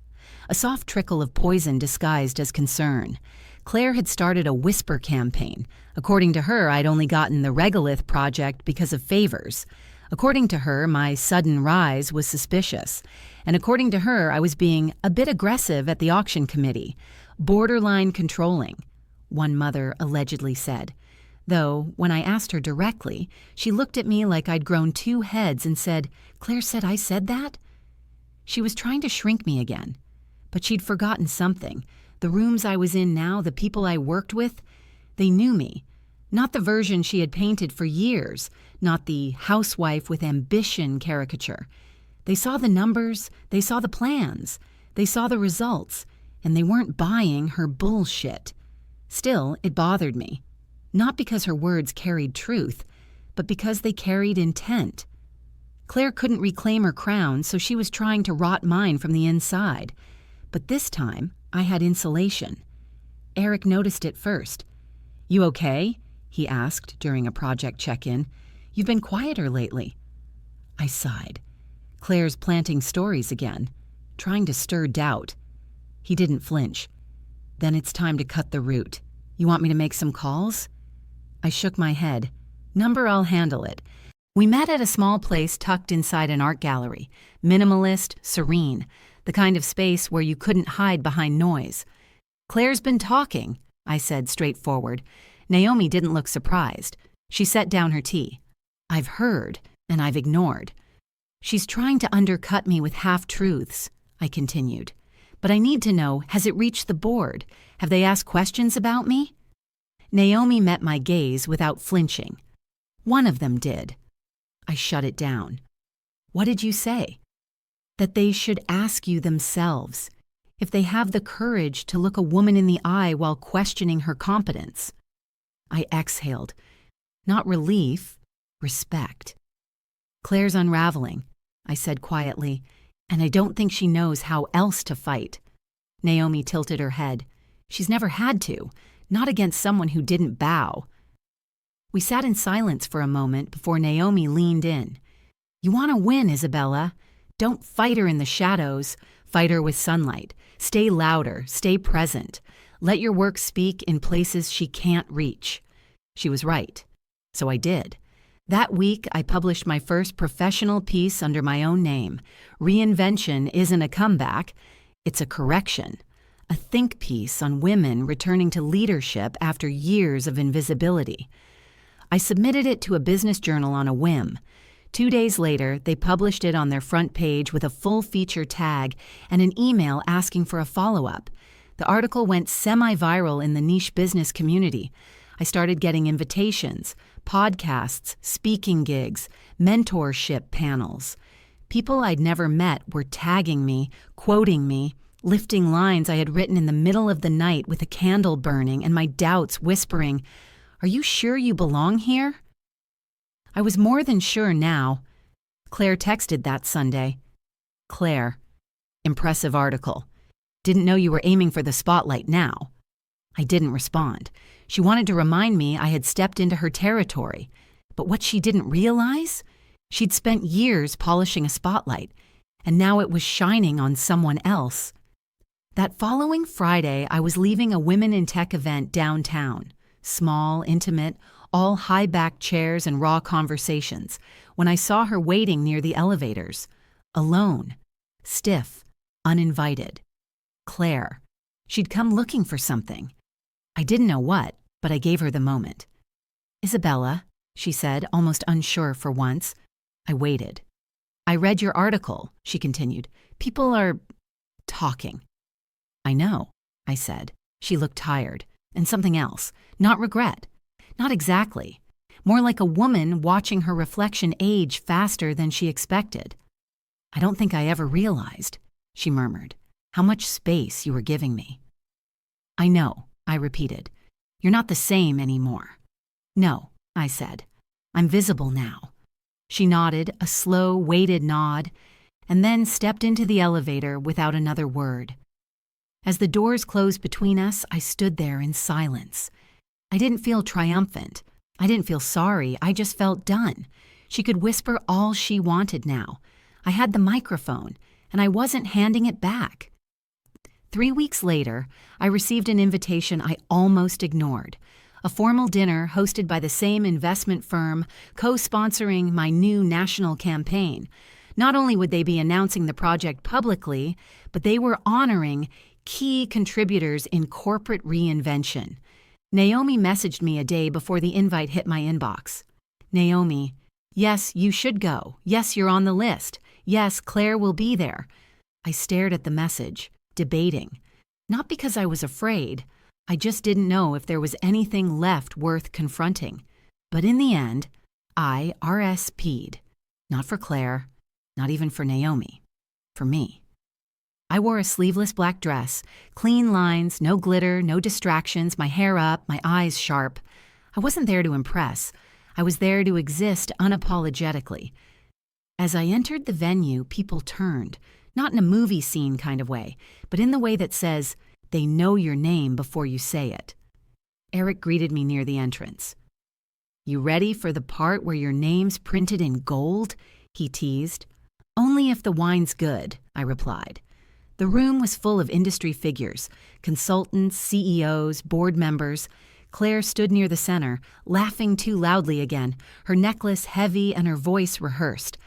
A soft trickle of poison disguised as concern. Claire had started a whisper campaign. According to her, I'd only gotten the regolith project because of favors. According to her, my sudden rise was suspicious. And according to her, I was being a bit aggressive at the auction committee. Borderline controlling, one mother allegedly said. Though, when I asked her directly, she looked at me like I'd grown two heads and said, "Claire said I said that?" She was trying to shrink me again. But she'd forgotten something. The rooms I was in now, the people I worked with, they knew me. Not the version she had painted for years, not the housewife with ambition caricature. They saw the numbers, they saw the plans, they saw the results, and they weren't buying her bullshit. Still, it bothered me. Not because her words carried truth, but because they carried intent. Claire couldn't reclaim her crown, so she was trying to rot mine from the inside. But this time, I had insulation. Eric noticed it first. "You okay?" he asked during a project check-in. "You've been quieter lately." I sighed. Claire's planting stories again, trying to stir doubt. He didn't flinch. Then it's time to cut the root. You want me to make some calls? I shook my head. Number, I'll handle it. We met at a small place tucked inside an art gallery. Minimalist, serene. The kind of space where you couldn't hide behind noise. Claire's been talking, I said straightforward. Naomi didn't look surprised. She set down her tea. I've heard, and I've ignored. She's trying to undercut me with half-truths, I continued. But I need to know, has it reached the board? Have they asked questions about me? Naomi met my gaze without flinching. One of them did. I shut it down. What did you say? That they should ask you themselves, if they have the courage to look a woman in the eye while questioning her competence. I exhaled. Not relief, respect. Claire's unraveling, I said quietly, and I don't think she knows how else to fight. Naomi tilted her head. She's never had to, not against someone who didn't bow. We sat in silence for a moment before Naomi leaned in. You want to win, Isabella. Don't fight her in the shadows. Fight her with sunlight. Stay louder. Stay present. Let your work speak in places she can't reach. She was right. So I did. That week, I published my first professional piece under my own name. Reinvention isn't a comeback. It's a correction. A think piece on women returning to leadership after years of invisibility. I submitted it to a business journal on a whim. 2 days later, they published it on their front page with a full feature tag and an email asking for a follow-up. The article went semi-viral in the niche business community. I started getting invitations, podcasts, speaking gigs, mentorship panels. People I'd never met were tagging me, quoting me, lifting lines I had written in the middle of the night with a candle burning and my doubts whispering, "Are you sure you belong here?" I was more than sure now. Claire texted that Sunday. Claire, impressive article. Didn't know you were aiming for the spotlight now. I didn't respond. She wanted to remind me I had stepped into her territory. But what she didn't realize? She'd spent years polishing a spotlight, and now it was shining on someone else. That following Friday, I was leaving a Women in Tech event downtown. Small, intimate, all high-backed chairs and raw conversations, when I saw her waiting near the elevators. Alone. Stiff. Uninvited. Claire. She'd come looking for something. I didn't know what, but I gave her the moment. Isabella, she said, almost unsure for once. I waited. I read your article, she continued. People are talking. I know, I said. She looked tired. And something else. Not regret. Not exactly. More like a woman watching her reflection age faster than she expected. I don't think I ever realized, she murmured, how much space you were giving me. I know, I repeated. You're not the same anymore. No, I said. I'm visible now. She nodded, a slow, weighted nod, and then stepped into the elevator without another word. As the doors closed between us, I stood there in silence. I didn't feel triumphant. I didn't feel sorry. I just felt done. She could whisper all she wanted now. I had the microphone, and I wasn't handing it back. 3 weeks later, I received an invitation I almost ignored. A formal dinner hosted by the same investment firm, co-sponsoring my new national campaign. Not only would they be announcing the project publicly, but they were honoring key contributors in corporate reinvention. Naomi messaged me a day before the invite hit my inbox. Naomi, yes, you should go. Yes, you're on the list. Yes, Claire will be there. I stared at the message, debating. Not because I was afraid. I just didn't know if there was anything left worth confronting. But in the end, I RSP'd. Not for Claire, not even for Naomi. For me. I wore a sleeveless black dress, clean lines, no glitter, no distractions, my hair up, my eyes sharp. I wasn't there to impress. I was there to exist unapologetically. As I entered the venue, people turned, not in a movie scene kind of way, but in the way that says, they know your name before you say it. Eric greeted me near the entrance. You ready for the part where your name's printed in gold? He teased. Only if the wine's good, I replied. The room was full of industry figures, consultants, CEOs, board members. Claire stood near the center, laughing too loudly again, her necklace heavy and her voice rehearsed.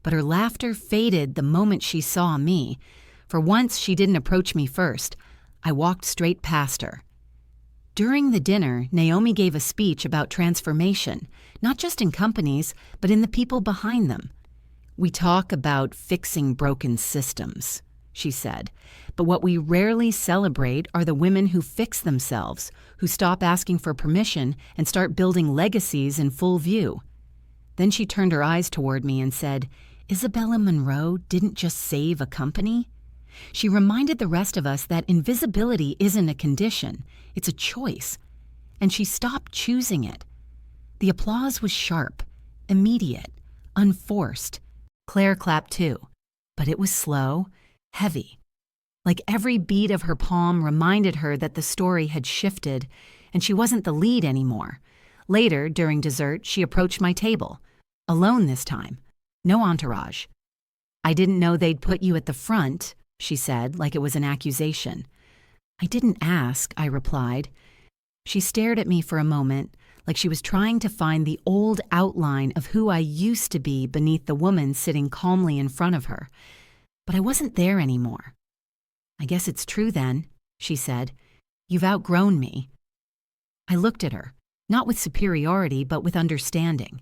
But her laughter faded the moment she saw me. For once, she didn't approach me first. I walked straight past her. During the dinner, Naomi gave a speech about transformation, not just in companies, but in the people behind them. "We talk about fixing broken systems," she said, "but what we rarely celebrate are the women who fix themselves, who stop asking for permission and start building legacies in full view." Then she turned her eyes toward me and said, "Isabella Monroe didn't just save a company." She reminded the rest of us that invisibility isn't a condition, it's a choice. And she stopped choosing it. The applause was sharp, immediate, unforced. Claire clapped too, but it was slow, heavy. Like every beat of her palm reminded her that the story had shifted, and she wasn't the lead anymore. Later, during dessert, she approached my table. Alone this time. No entourage. "I didn't know they'd put you at the front," she said, like it was an accusation. "I didn't ask," I replied. She stared at me for a moment, like she was trying to find the old outline of who I used to be beneath the woman sitting calmly in front of her. But I wasn't there anymore. "I guess it's true then," she said. "You've outgrown me." I looked at her, not with superiority, but with understanding.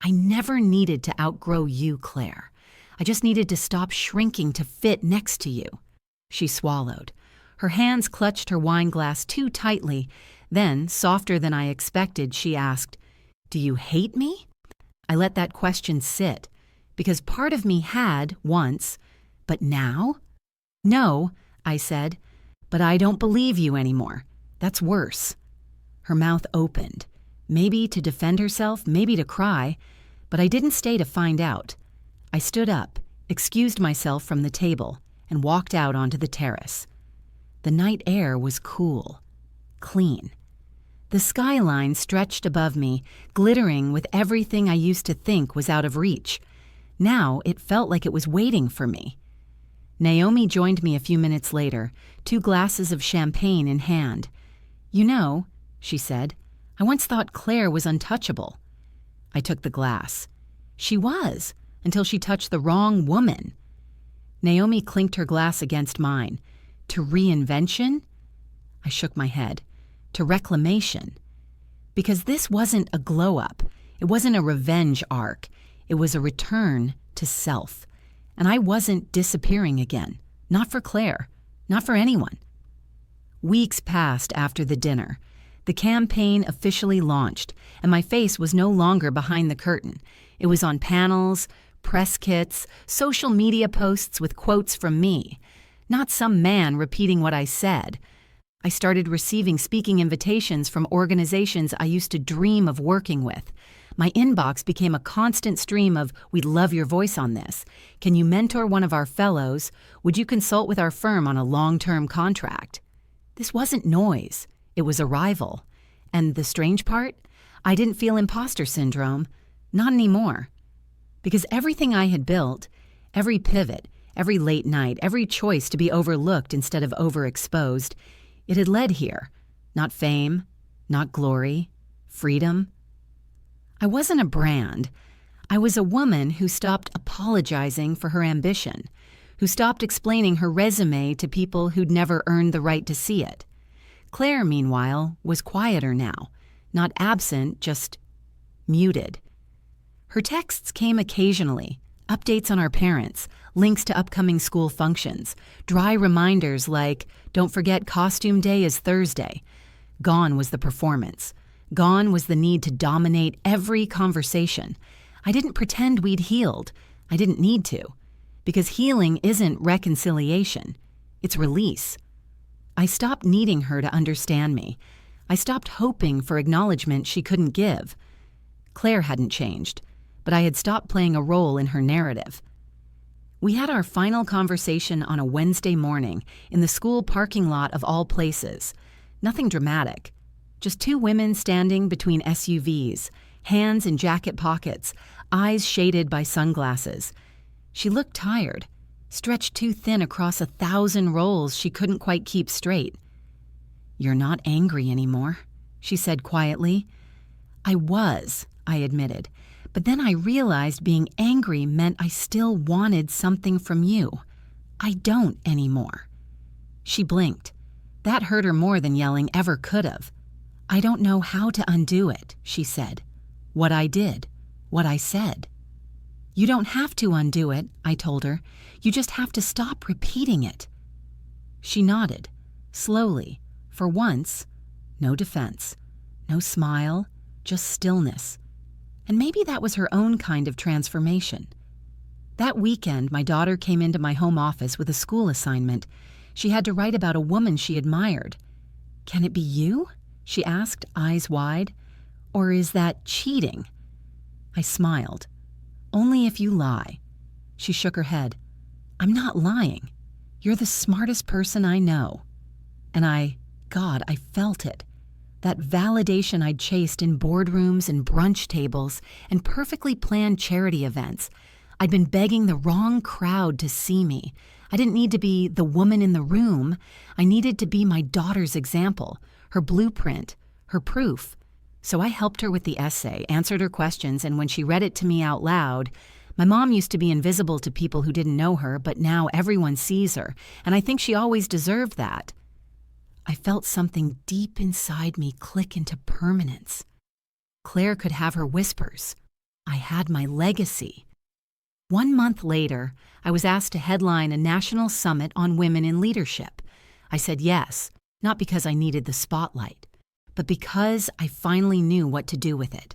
"I never needed to outgrow you, Claire. I just needed to stop shrinking to fit next to you." She swallowed. Her hands clutched her wine glass too tightly. Then, softer than I expected, she asked, "Do you hate me?" I let that question sit, because part of me had once, but now? "No," I said, "but I don't believe you anymore. That's worse." Her mouth opened, maybe to defend herself, maybe to cry, but I didn't stay to find out. I stood up, excused myself from the table, and walked out onto the terrace. The night air was cool, clean. The skyline stretched above me, glittering with everything I used to think was out of reach. Now it felt like it was waiting for me. Naomi joined me a few minutes later, 2 glasses of champagne in hand. "You know," she said, "I once thought Claire was untouchable." I took the glass. She was, until she touched the wrong woman. Naomi clinked her glass against mine. "To reinvention?" I shook my head. "To reclamation." Because this wasn't a glow-up. It wasn't a revenge arc. It was a return to self. And I wasn't disappearing again. Not for Claire. Not for anyone. Weeks passed after the dinner. The campaign officially launched, and my face was no longer behind the curtain. It was on panels, press kits, social media posts with quotes from me. Not some man repeating what I said. I started receiving speaking invitations from organizations I used to dream of working with. My inbox became a constant stream of, "We'd love your voice on this. Can you mentor one of our fellows? Would you consult with our firm on a long-term contract?" This wasn't noise. It was arrival. And the strange part? I didn't feel imposter syndrome. Not anymore. Because everything I had built, every pivot, every late night, every choice to be overlooked instead of overexposed, it had led here. Not fame, not glory, freedom. I wasn't a brand. I was a woman who stopped apologizing for her ambition, who stopped explaining her resume to people who'd never earned the right to see it. Claire, meanwhile, was quieter now, not absent, just muted. Her texts came occasionally, updates on our parents, links to upcoming school functions, dry reminders like, "Don't forget costume day is Thursday." Gone was the performance. Gone was the need to dominate every conversation. I didn't pretend we'd healed. I didn't need to. Because healing isn't reconciliation. It's release. I stopped needing her to understand me. I stopped hoping for acknowledgement she couldn't give. Claire hadn't changed, but I had stopped playing a role in her narrative. We had our final conversation on a Wednesday morning in the school parking lot of all places. Nothing dramatic. Just 2 women standing between SUVs, hands in jacket pockets, eyes shaded by sunglasses. She looked tired. stretched too thin across 1,000 rolls she couldn't quite keep straight. "You're not angry anymore," she said quietly. "I was," I admitted, but then I realized being angry meant I still wanted something from you. I don't anymore. She blinked. That hurt her more than yelling ever could have. "I don't know how to undo it," she said. "What I did, what I said." "You don't have to undo it," I told her. "You just have to stop repeating it." She nodded, slowly, for once. No defense, no smile, just stillness. And maybe that was her own kind of transformation. That weekend, my daughter came into my home office with a school assignment. She had to write about a woman she admired. "Can it be you?" she asked, eyes wide. "Or is that cheating?" I smiled. "Only if you lie." She shook her head. "I'm not lying. You're the smartest person I know." And God, I felt it. That validation I'd chased in boardrooms and brunch tables and perfectly planned charity events. I'd been begging the wrong crowd to see me. I didn't need to be the woman in the room. I needed to be my daughter's example, her blueprint, her proof. So I helped her with the essay, answered her questions, and when she read it to me out loud, my mom used to be invisible to people who didn't know her, but now everyone sees her, and I think she always deserved that. I felt something deep inside me click into permanence. Claire could have her whispers. I had my legacy. 1 month later, I was asked to headline a national summit on women in leadership. I said yes, not because I needed the spotlight, but because I finally knew what to do with it.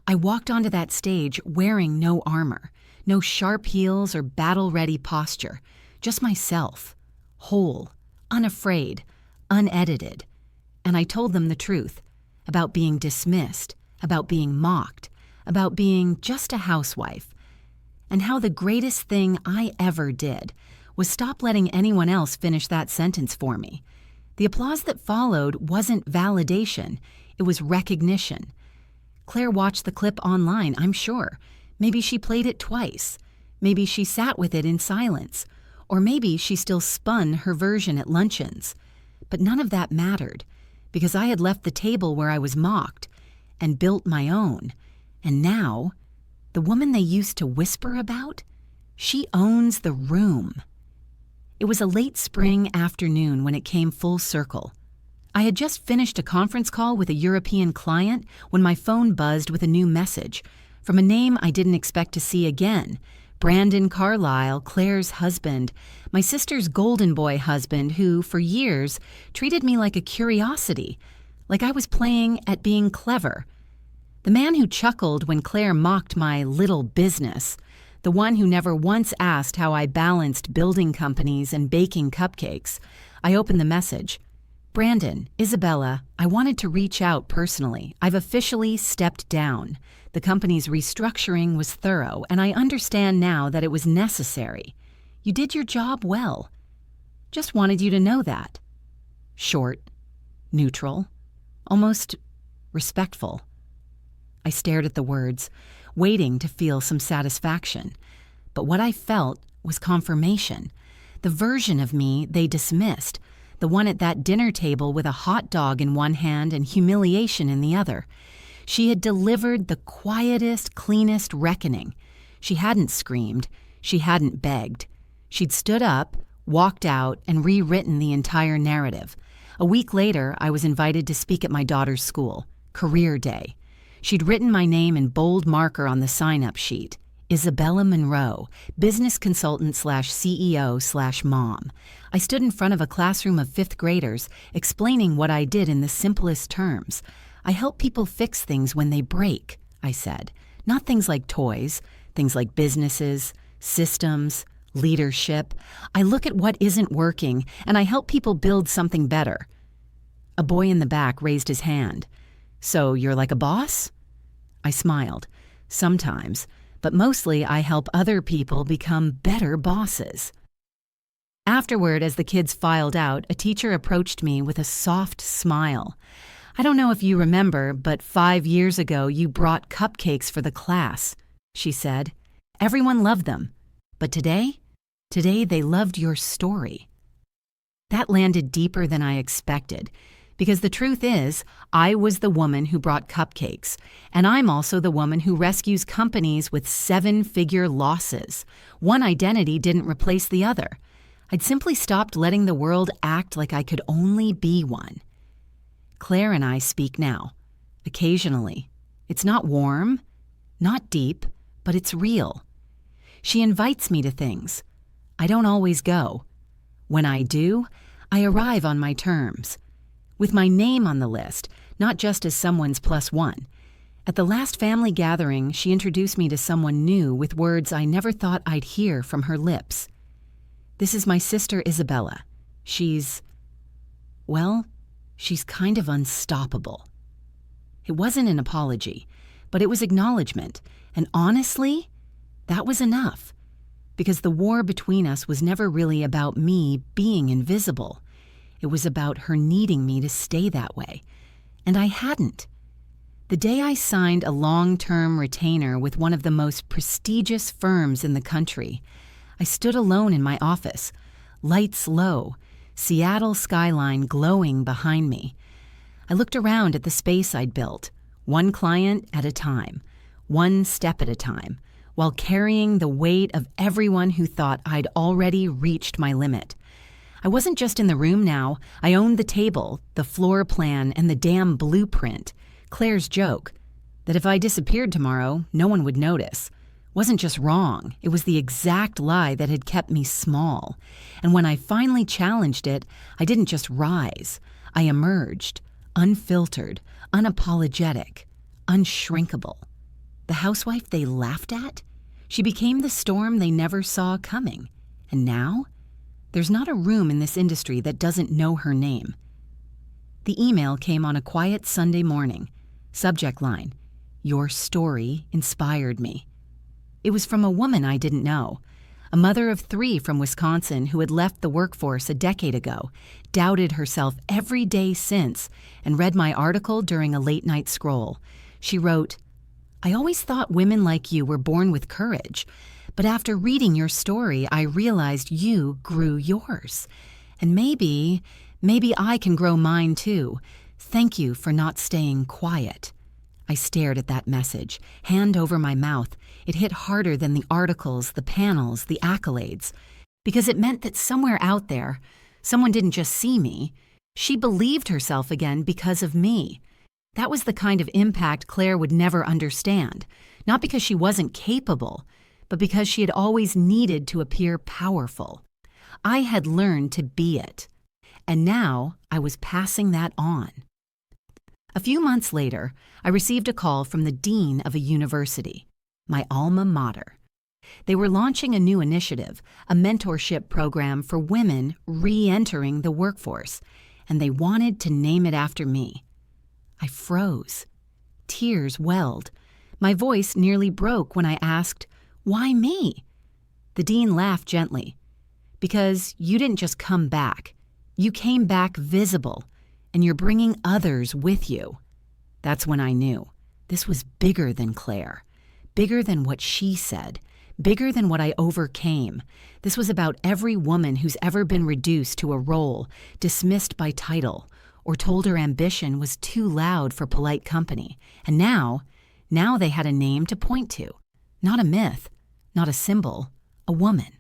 I walked onto that stage wearing no armor, no sharp heels or battle-ready posture, just myself, whole, unafraid, unedited. And I told them the truth about being dismissed, about being mocked, about being just a housewife, and how the greatest thing I ever did was stop letting anyone else finish that sentence for me. The applause that followed wasn't validation, it was recognition. Claire watched the clip online, I'm sure. Maybe she played it twice. Maybe she sat with it in silence. Or maybe she still spun her version at luncheons. But none of that mattered, because I had left the table where I was mocked and built my own. And now, the woman they used to whisper about, she owns the room. It was a late spring afternoon when it came full circle. I had just finished a conference call with a European client when my phone buzzed with a new message from a name I didn't expect to see again. Brandon Carlisle, Claire's husband, my sister's golden boy husband who, for years, treated me like a curiosity, like I was playing at being clever. The man who chuckled when Claire mocked my little business, the one who never once asked how I balanced building companies and baking cupcakes. I opened the message. "Brandon, Isabella, I wanted to reach out personally. I've officially stepped down. The company's restructuring was thorough, and I understand now that it was necessary. You did your job well. Just wanted you to know that." Short, neutral, almost respectful. I stared at the words, waiting to feel some satisfaction. But what I felt was confirmation. The version of me they dismissed, the one at that dinner table with a hot dog in one hand and humiliation in the other. She had delivered the quietest, cleanest reckoning. She hadn't screamed. She hadn't begged. She'd stood up, walked out, and rewritten the entire narrative. A week later, I was invited to speak at my daughter's school, Career Day. She'd written my name in bold marker on the sign-up sheet. Isabella Monroe, business consultant /CEO/mom. I stood in front of a classroom of 5th graders, explaining what I did in the simplest terms. I help people fix things when they break, I said. Not things like toys, things like businesses, systems, leadership. I look at what isn't working, and I help people build something better. A boy in the back raised his hand. "So you're like a boss?" I smiled. "Sometimes, but mostly I help other people become better bosses." Afterward, as the kids filed out, a teacher approached me with a soft smile. "I don't know if you remember, but 5 years ago you brought cupcakes for the class," she said. "Everyone loved them. But today, Today they loved your story. That landed deeper than I expected, because the truth is, I was the woman who brought cupcakes, and I'm also the woman who rescues companies with 7-figure losses. One identity didn't replace the other. I'd simply stopped letting the world act like I could only be one. Claire and I speak now, occasionally. It's not warm, not deep, but it's real. She invites me to things. I don't always go. When I do, I arrive on my terms, with my name on the list, not just as someone's plus one. At the last family gathering, she introduced me to someone new with words I never thought I'd hear from her lips. This is my sister Isabella. She's kind of unstoppable. It wasn't an apology, but it was acknowledgement, and honestly, that was enough. Because the war between us was never really about me being invisible. It was about her needing me to stay that way. And I hadn't. The day I signed a long-term retainer with one of the most prestigious firms in the country, I stood alone in my office, lights low, Seattle skyline glowing behind me. I looked around at the space I'd built, one client at a time, one step at a time, while carrying the weight of everyone who thought I'd already reached my limit. I wasn't just in the room now. I owned the table, the floor plan, and the damn blueprint. Claire's joke, that if I disappeared tomorrow, no one would notice, wasn't just wrong. It was the exact lie that had kept me small. And when I finally challenged it, I didn't just rise. I emerged, unfiltered, unapologetic, unshrinkable. The housewife they laughed at? She became the storm they never saw coming. And now? There's not a room in this industry that doesn't know her name. The email came on a quiet Sunday morning. Subject line, "Your story inspired me." It was from a woman I didn't know, a mother of 3 from Wisconsin who had left the workforce a decade ago, doubted herself every day since, and read my article during a late-night scroll. She wrote, "I always thought women like you were born with courage, but after reading your story, I realized you grew yours. And maybe I can grow mine too. Thank you for not staying quiet." I stared at that message, hand over my mouth. It hit harder than the articles, the panels, the accolades, because it meant that somewhere out there, someone didn't just see me. She believed herself again because of me. That was the kind of impact Claire would never understand, not because she wasn't capable, but because she had always needed to appear powerful. I had learned to be it, and now I was passing that on. A few months later, I received a call from the dean of a university, my alma mater. They were launching a new initiative, a mentorship program for women re-entering the workforce, and they wanted to name it after me. I froze. Tears welled. My voice nearly broke when I asked, "Why me?" The dean laughed gently. "Because you didn't just come back. You came back visible, and you're bringing others with you." That's when I knew. This was bigger than Claire, bigger than what she said, bigger than what I overcame. This was about every woman who's ever been reduced to a role, dismissed by title, or told her ambition was too loud for polite company. And now they had a name to point to. Not a myth, not a symbol, a woman.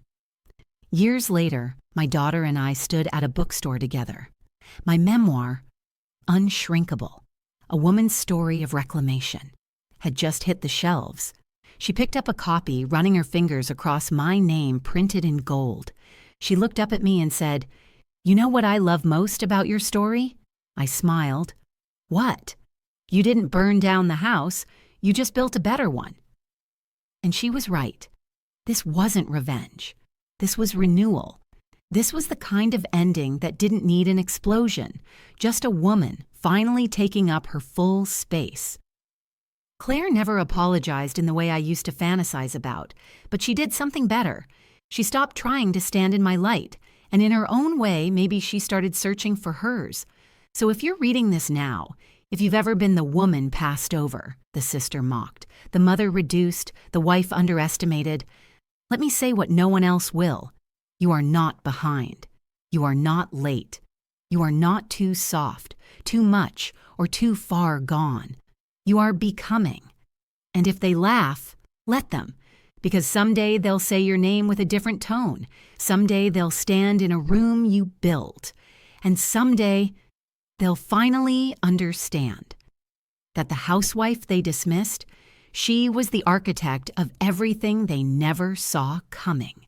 Years later, my daughter and I stood at a bookstore together. My memoir, Unshrinkable, a woman's story of reclamation, had just hit the shelves. She picked up a copy, running her fingers across my name printed in gold. She looked up at me and said, "You know what I love most about your story?" I smiled. "What?" "You didn't burn down the house, you just built a better one." And she was right. This wasn't revenge. This was renewal. This was the kind of ending that didn't need an explosion, just a woman finally taking up her full space. Claire never apologized in the way I used to fantasize about, but she did something better. She stopped trying to stand in my light, and in her own way, maybe she started searching for hers. So if you're reading this now, if you've ever been the woman passed over, the sister mocked, the mother reduced, the wife underestimated, let me say what no one else will. You are not behind. You are not late. You are not too soft, too much, or too far gone. You are becoming. And if they laugh, let them, because someday they'll say your name with a different tone. Someday they'll stand in a room you built. And someday they'll finally understand that the housewife they dismissed, she was the architect of everything they never saw coming.